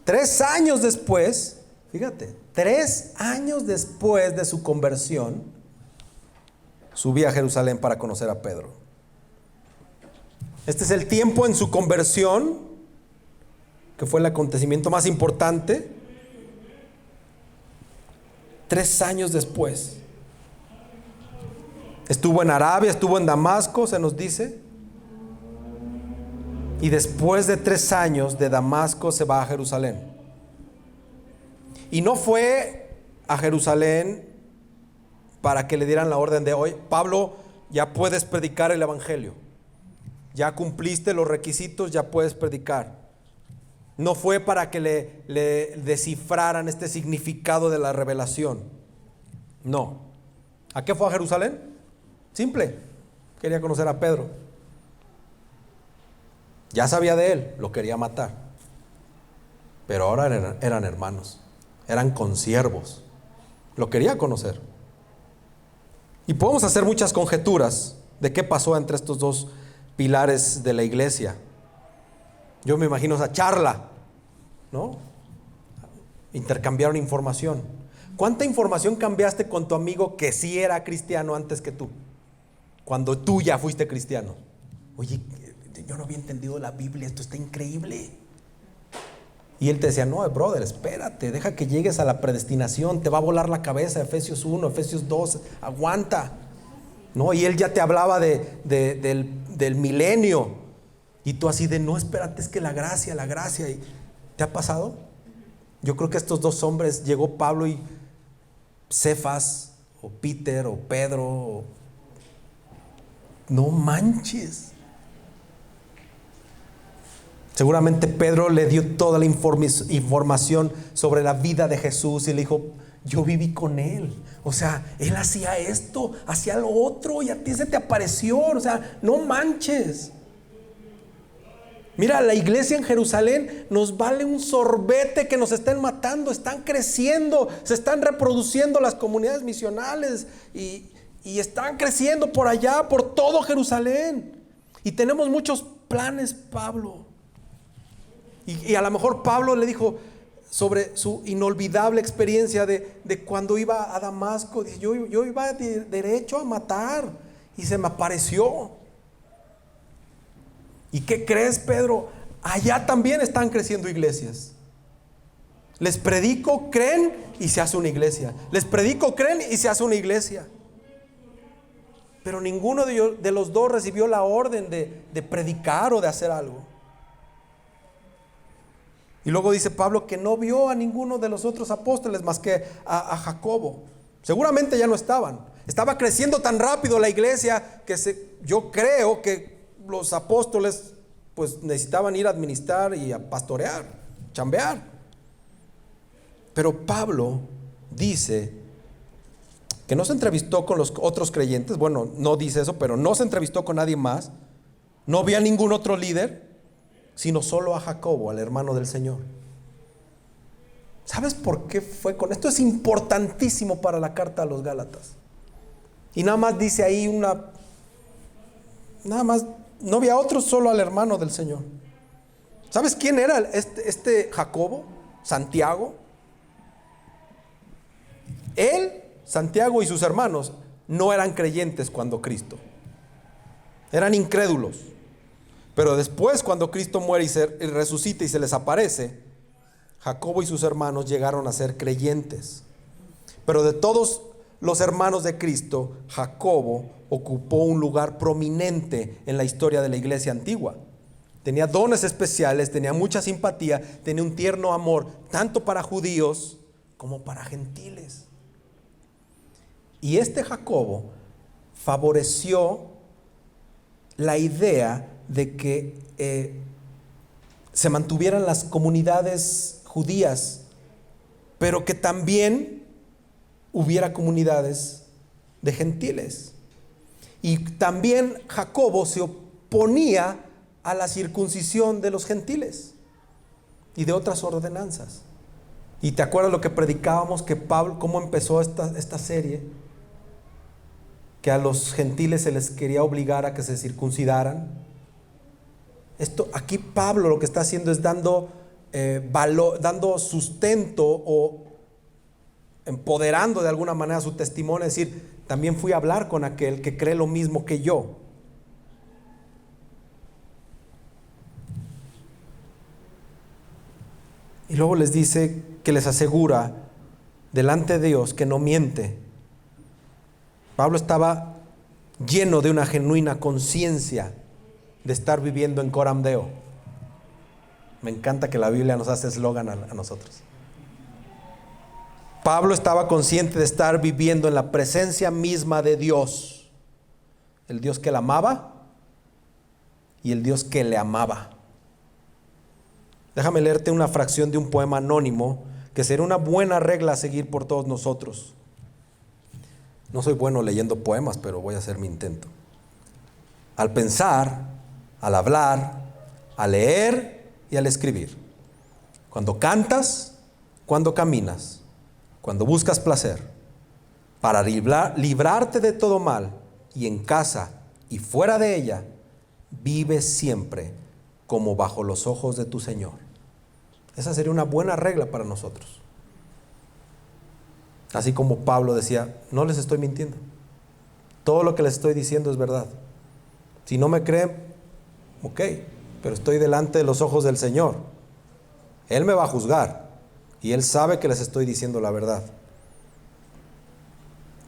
3 años después, fíjate, 3 años después de su conversión, subí a Jerusalén para conocer a Pedro. Este es el tiempo en su conversión, que fue el acontecimiento más importante. 3 años después. Estuvo en Arabia, estuvo en Damasco, se nos dice. Y después de 3 años de Damasco se va a Jerusalén. Y no fue a Jerusalén para que le dieran la orden de hoy, Pablo, ya puedes predicar el evangelio. Ya cumpliste los requisitos, ya puedes predicar. No fue para que le descifraran este significado de la revelación. No. ¿A qué fue a Jerusalén? Simple. Quería conocer a Pedro. Ya sabía de él, lo quería matar. Pero ahora eran hermanos. Eran consiervos. Lo quería conocer. Y podemos hacer muchas conjeturas de qué pasó entre estos dos pilares de la iglesia. Yo me imagino esa charla, ¿no? Intercambiaron información. ¿Cuánta información cambiaste con tu amigo que sí era cristiano antes que tú? Cuando tú ya fuiste cristiano. Oye, yo no había entendido la Biblia, esto está increíble. Y él te decía, no, brother, espérate, deja que llegues a la predestinación, te va a volar la cabeza, Efesios 1, Efesios 2, aguanta. ¿No? Y él ya te hablaba del milenio. Y tú así de, no, espérate, es que la gracia. ¿Y te ha pasado? Yo creo que estos dos hombres, llegó Pablo y Cefas, o Peter, o Pedro, no manches. Seguramente Pedro le dio toda la información sobre la vida de Jesús y le dijo, yo viví con él. O sea, él hacía esto, hacía lo otro y a ti se te apareció. O sea, no manches. Mira, la iglesia en Jerusalén nos vale un sorbete que nos estén matando. Están creciendo, se están reproduciendo las comunidades misionales y están creciendo por allá, por todo Jerusalén. Y tenemos muchos planes, Pablo. Y a lo mejor Pablo le dijo sobre su inolvidable experiencia de cuando iba a Damasco. Dice, yo iba derecho a matar y se me apareció. ¿Y qué crees, Pedro? Allá también están creciendo iglesias. Les predico, creen y se hace una iglesia. Les predico, creen y se hace una iglesia. Pero ninguno de los dos recibió la orden de predicar o de hacer algo. Y luego dice Pablo que no vio a ninguno de los otros apóstoles más que a Jacobo. Seguramente ya no estaban. Estaba creciendo tan rápido la iglesia que yo creo que los apóstoles pues necesitaban ir a administrar y a pastorear, chambear. Pero Pablo dice que no se entrevistó con los otros creyentes. Bueno, no dice eso, pero no se entrevistó con nadie más. No vio a ningún otro líder, sino solo a Jacobo, al hermano del Señor. ¿Sabes por qué fue con esto? Es importantísimo para la carta a los Gálatas. Y nada más dice ahí nada más, no había otro, solo al hermano del Señor. ¿Sabes quién era este Jacobo? Santiago. Él, Santiago y sus hermanos no eran creyentes cuando Cristo. Eran incrédulos. Pero después, cuando Cristo muere y resucita y se les aparece, Jacobo y sus hermanos llegaron a ser creyentes. Pero de todos los hermanos de Cristo, Jacobo ocupó un lugar prominente en la historia de la iglesia antigua. tenía dones especiales, tenía mucha simpatía, tenía un tierno amor, tanto para judíos como para gentiles. Y este Jacobo favoreció la idea de que se mantuvieran las comunidades judías, pero que también hubiera comunidades de gentiles. Y también Jacobo se oponía a la circuncisión de los gentiles y de otras ordenanzas. Y te acuerdas lo que predicábamos, que Pablo, cómo empezó esta serie, que a los gentiles se les quería obligar a que se circuncidaran. Aquí Pablo lo que está haciendo es dando valor, dando sustento o empoderando de alguna manera su testimonio, es decir, también fui a hablar con aquel que cree lo mismo que yo. Y luego les dice que les asegura delante de Dios que no miente. Pablo estaba lleno de una genuina conciencia de estar viviendo en Coram Deo. Me encanta que la Biblia nos hace eslogan a nosotros. Pablo estaba consciente de estar viviendo en la presencia misma de Dios, el Dios que le amaba y el Dios que le amaba. Déjame leerte una fracción de un poema anónimo que será una buena regla a seguir por todos nosotros. No soy bueno leyendo poemas, pero voy a hacer mi intento. Al pensar, al hablar, al leer y al escribir. Cuando cantas, cuando caminas, cuando buscas placer, para librarte de todo mal, y en casa y fuera de ella, vives siempre como bajo los ojos de tu Señor. Esa sería una buena regla para nosotros. Así como Pablo decía, no les estoy mintiendo. Todo lo que les estoy diciendo es verdad. Si no me creen, ok, pero estoy delante de los ojos del Señor. Él me va a juzgar y Él sabe que les estoy diciendo la verdad.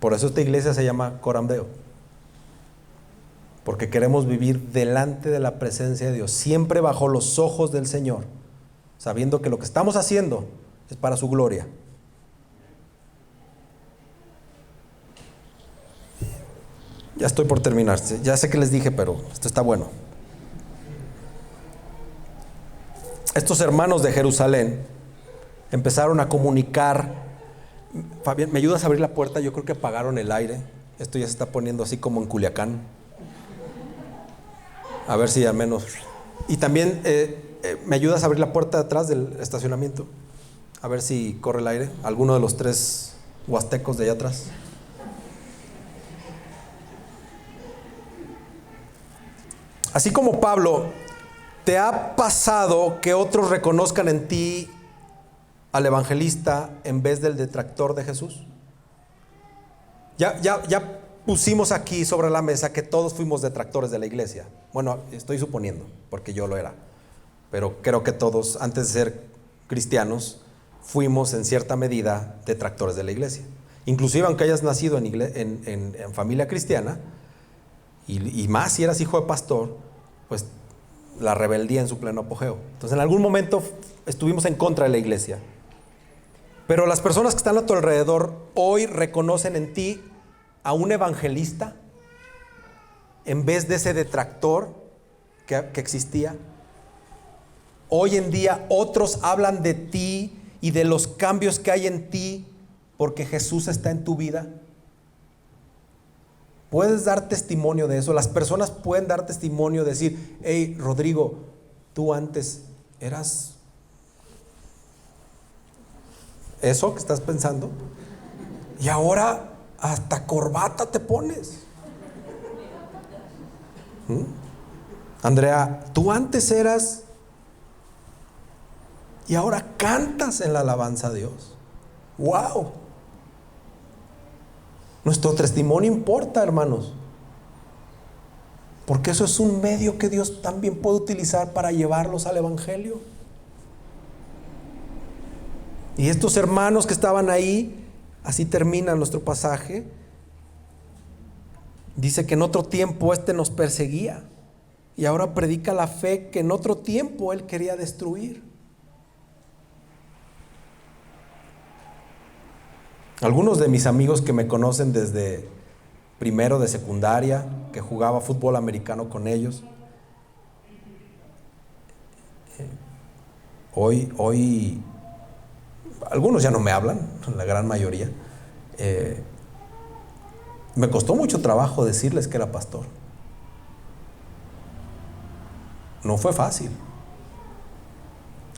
Por eso esta iglesia se llama Coram Deo. Porque queremos vivir delante de la presencia de Dios, siempre bajo los ojos del Señor, sabiendo que lo que estamos haciendo es para su gloria. Ya estoy por terminar, ya sé que les dije, pero esto está bueno. Estos hermanos de Jerusalén empezaron a comunicar. Fabián, ¿me ayudas a abrir la puerta? Yo creo que apagaron el aire. Esto ya se está poniendo así como en Culiacán. A ver si al menos. Y también ¿me ayudas a abrir la puerta de atrás del estacionamiento? A ver si corre el aire. Alguno de los 3 huastecos de allá atrás. Así como Pablo, ¿te ha pasado que otros reconozcan en ti al evangelista en vez del detractor de Jesús? Ya pusimos aquí sobre la mesa que todos fuimos detractores de la iglesia. Bueno, estoy suponiendo, porque yo lo era. Pero creo que todos, antes de ser cristianos, fuimos en cierta medida detractores de la iglesia. Inclusive aunque hayas nacido en familia cristiana, y más si eras hijo de pastor, pues la rebeldía en su pleno apogeo. Entonces en algún momento estuvimos en contra de la iglesia. Pero las personas que están a tu alrededor hoy reconocen en ti a un evangelista en vez de ese detractor que existía. Hoy en día otros hablan de ti y de los cambios que hay en ti porque Jesús está en tu vida. Puedes dar testimonio de eso. Las personas pueden dar testimonio, decir, hey, Rodrigo, tú antes eras eso que estás pensando y ahora hasta corbata te pones. Andrea, tú antes eras y ahora cantas en la alabanza a Dios. ¡Wow! Nuestro testimonio importa, hermanos, porque eso es un medio que Dios también puede utilizar para llevarlos al evangelio. Y estos hermanos que estaban ahí, así termina nuestro pasaje, dice que en otro tiempo nos perseguía. y ahora predica la fe que en otro tiempo él quería destruir. Algunos de mis amigos que me conocen desde primero de secundaria, que jugaba fútbol americano con ellos, hoy algunos ya no me hablan, la gran mayoría. Me costó mucho trabajo decirles que era pastor. No fue fácil.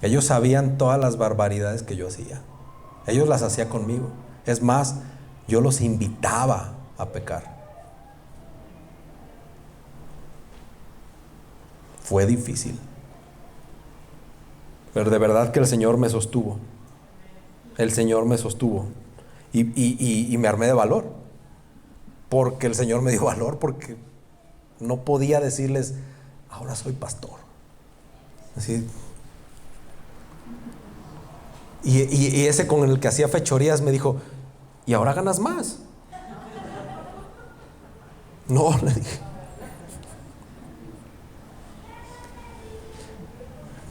Ellos sabían todas las barbaridades que yo hacía. Ellos las hacía conmigo. Es más, yo los invitaba a pecar. Fue difícil. Pero de verdad que el Señor me sostuvo. El Señor me sostuvo. Y me armé de valor. Porque el Señor me dio valor, porque no podía decirles, ahora soy pastor. Así. Y ese con el que hacía fechorías me dijo, ¿y ahora ganas más? No, le dije.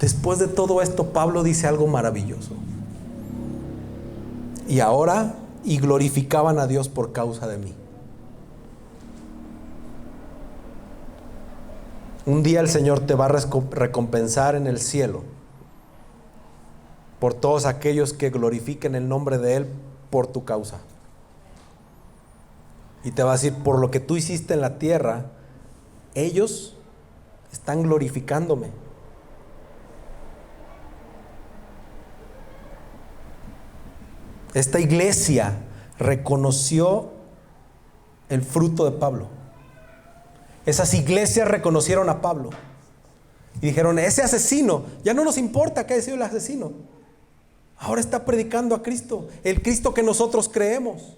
Después de todo esto, Pablo dice algo maravilloso. Y ahora, y glorificaban a Dios por causa de mí. Un día el Señor te va a recompensar en el cielo por todos aquellos que glorifiquen el nombre de Él por tu causa. Y te va a decir, por lo que tú hiciste en la tierra, ellos están glorificándome. Esta iglesia reconoció el fruto de Pablo. Esas iglesias reconocieron a Pablo y dijeron, ese asesino, ya no nos importa que haya sido el asesino, ahora está predicando a Cristo, el Cristo que nosotros creemos.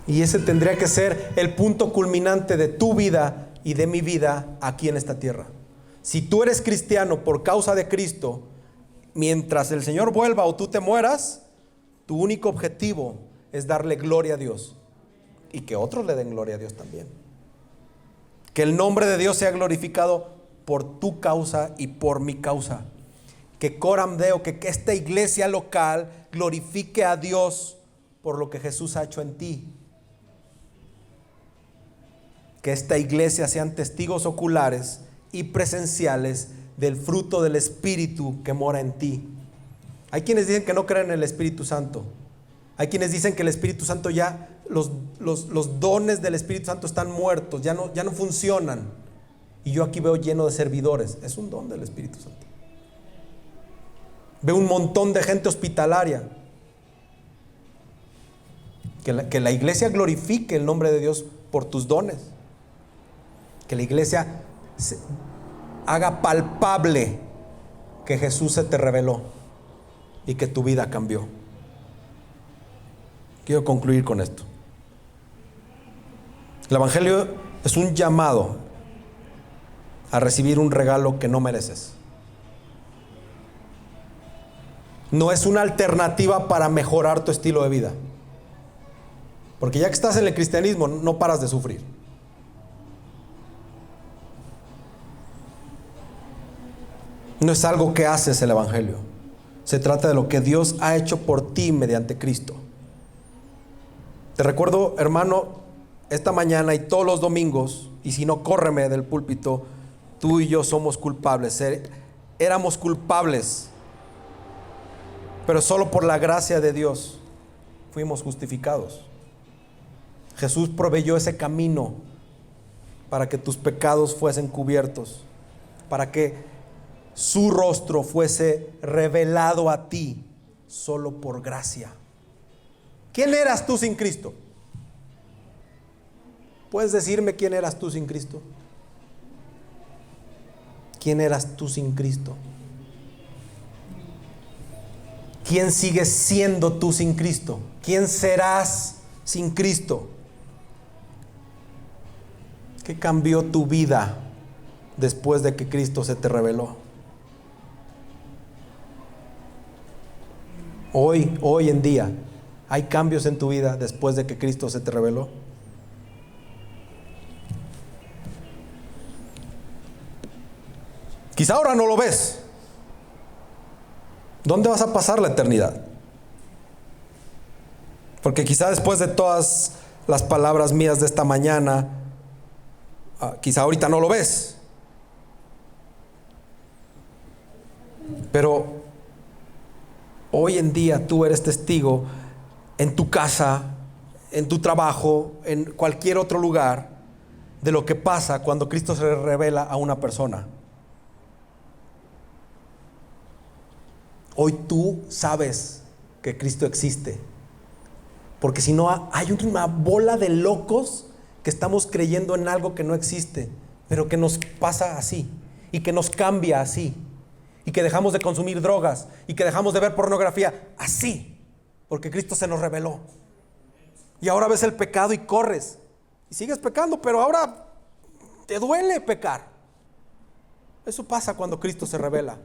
Y ese tendría que ser el punto culminante de tu vida y de mi vida aquí en esta tierra. Si tú eres cristiano por causa de Cristo, mientras el Señor vuelva o tú te mueras, tu único objetivo es darle gloria a Dios y que otros le den gloria a Dios también. Que el nombre de Dios sea glorificado por tu causa y por mi causa. Que Coram Deo, que esta iglesia local glorifique a Dios por lo que Jesús ha hecho en ti. Que esta iglesia sean testigos oculares y presenciales del fruto del Espíritu que mora en ti. Hay quienes dicen que no creen en el Espíritu Santo. Hay quienes dicen que el Espíritu Santo ya, los dones del Espíritu Santo están muertos, ya no funcionan. Y yo aquí veo lleno de servidores. Es un don del Espíritu Santo. Veo un montón de gente hospitalaria. Que la iglesia glorifique el nombre de Dios por tus dones. Que la iglesia haga palpable que Jesús se te reveló y que tu vida cambió. Quiero concluir con esto. El Evangelio es un llamado a recibir un regalo que no mereces. No es una alternativa para mejorar tu estilo de vida. Porque ya que estás en el cristianismo, no paras de sufrir. No es algo que haces el Evangelio. Se trata de lo que Dios ha hecho por ti mediante Cristo. Te recuerdo, hermano, esta mañana y todos los domingos, y si no, córreme del púlpito, tú y yo somos culpables. Éramos culpables, pero solo por la gracia de Dios fuimos justificados. Jesús proveyó ese camino para que tus pecados fuesen cubiertos, para que su rostro fuese revelado a ti solo por gracia. ¿Quién eras tú sin Cristo? ¿Puedes decirme quién eras tú sin Cristo? ¿Quién eras tú sin Cristo? ¿Quién sigues siendo tú sin Cristo? ¿Quién serás sin Cristo? ¿Qué cambió tu vida después de que Cristo se te reveló? Hoy en día, ¿Hay cambios en tu vida después de que Cristo se te reveló? Quizá ahora no lo ves. ¿Dónde vas a pasar la eternidad? Porque quizá después de todas las palabras mías de esta mañana, quizá ahorita no lo ves. Pero hoy en día tú eres testigo en tu casa, en tu trabajo, en cualquier otro lugar, de lo que pasa cuando Cristo se revela a una persona. Hoy tú sabes que Cristo existe, porque si no hay una bola de locos que estamos creyendo en algo que no existe, pero que nos pasa así y que nos cambia así, y que dejamos de consumir drogas y que dejamos de ver pornografía así, porque Cristo se nos reveló. Y ahora ves el pecado y corres y sigues pecando, pero ahora te duele pecar. Eso pasa cuando Cristo se revela.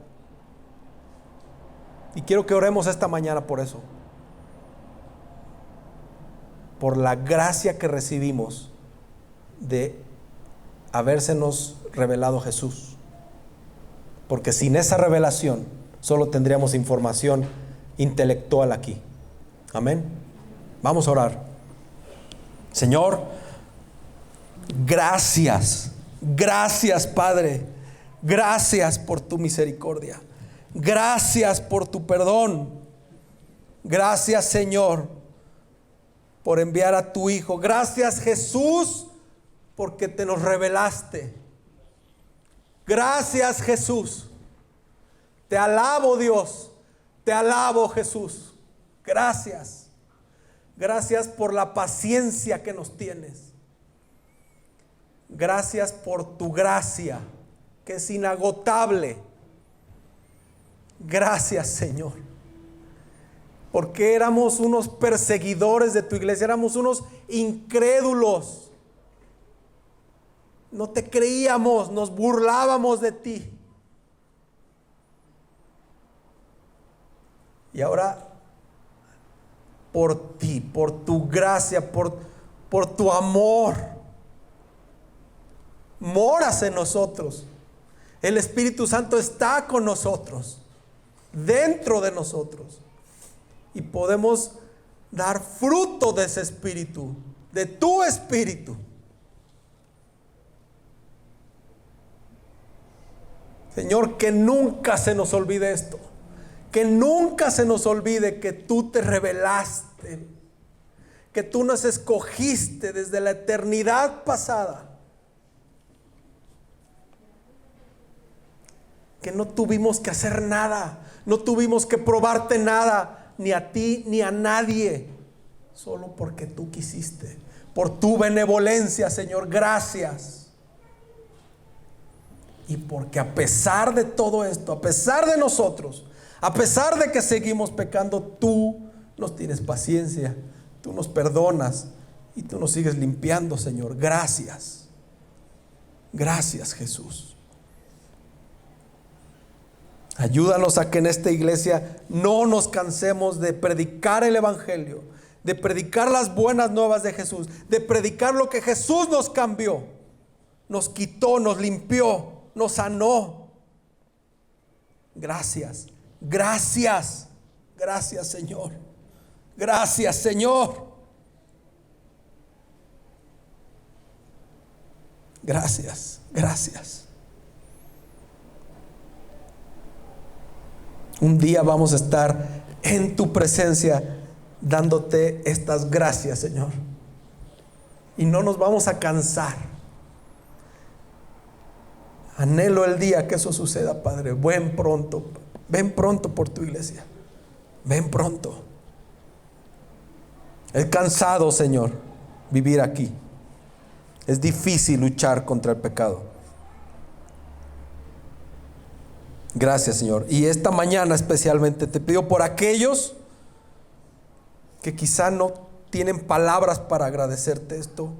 Y quiero que oremos esta mañana por eso, por la gracia que recibimos de habérsenos revelado Jesús. Porque sin esa revelación solo tendríamos información intelectual aquí. Amén. Vamos a orar. Señor, gracias, gracias Padre, gracias por tu misericordia, gracias por tu perdón, gracias Señor por enviar a tu Hijo, gracias Jesús porque te nos revelaste, gracias Jesús, te alabo Dios, te alabo Jesús, gracias. Gracias por la paciencia que nos tienes. Gracias por tu gracia, que es inagotable. Gracias, Señor. Porque éramos unos perseguidores de tu iglesia, éramos unos incrédulos. No te creíamos, nos burlábamos de ti. Y ahora, por ti, por tu gracia, por tu amor, moras en nosotros. El Espíritu Santo está con nosotros, dentro de nosotros, y podemos dar fruto de ese Espíritu, de tu Espíritu. Señor, que nunca se nos olvide esto. Que nunca se nos olvide que tú te revelaste, que tú nos escogiste desde la eternidad pasada, que no tuvimos que hacer nada, no tuvimos que probarte nada, ni a ti ni a nadie, solo porque tú quisiste, por tu benevolencia, Señor, gracias. Y porque a pesar de todo esto, a pesar de nosotros, a pesar de que seguimos pecando, tú nos tienes paciencia, tú nos perdonas y tú nos sigues limpiando, Señor. Gracias. Gracias, Jesús. Ayúdanos a que en esta iglesia no nos cansemos de predicar el Evangelio, de predicar las buenas nuevas de Jesús, de predicar lo que Jesús nos cambió, nos quitó, nos limpió, nos sanó. Gracias. Gracias, gracias Señor, gracias Señor, gracias, gracias. Un día vamos a estar en tu presencia dándote estas gracias, Señor, y no nos vamos a cansar. Anhelo el día que eso suceda, Padre. Ven pronto por tu iglesia. Ven pronto. Es cansado, Señor, vivir aquí. Es difícil luchar contra el pecado. Gracias, Señor. Y esta mañana especialmente te pido por aquellos que quizá no tienen palabras para agradecerte esto,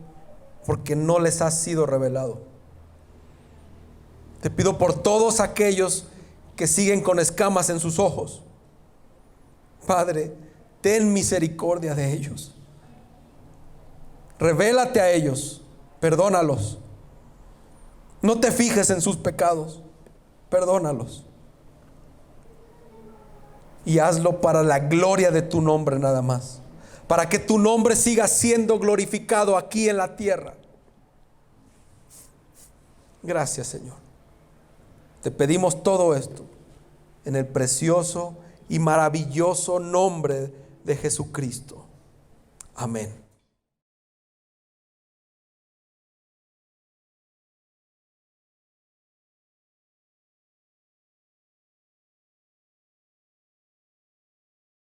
porque no les ha sido revelado. Te pido por todos aquellos que siguen con escamas en sus ojos. Padre, ten misericordia de ellos. Revélate a ellos, perdónalos. No te fijes en sus pecados, perdónalos. Y hazlo para la gloria de tu nombre nada más, para que tu nombre siga siendo glorificado aquí en la tierra. Gracias, Señor. Te pedimos todo esto en el precioso y maravilloso nombre de Jesucristo. Amén.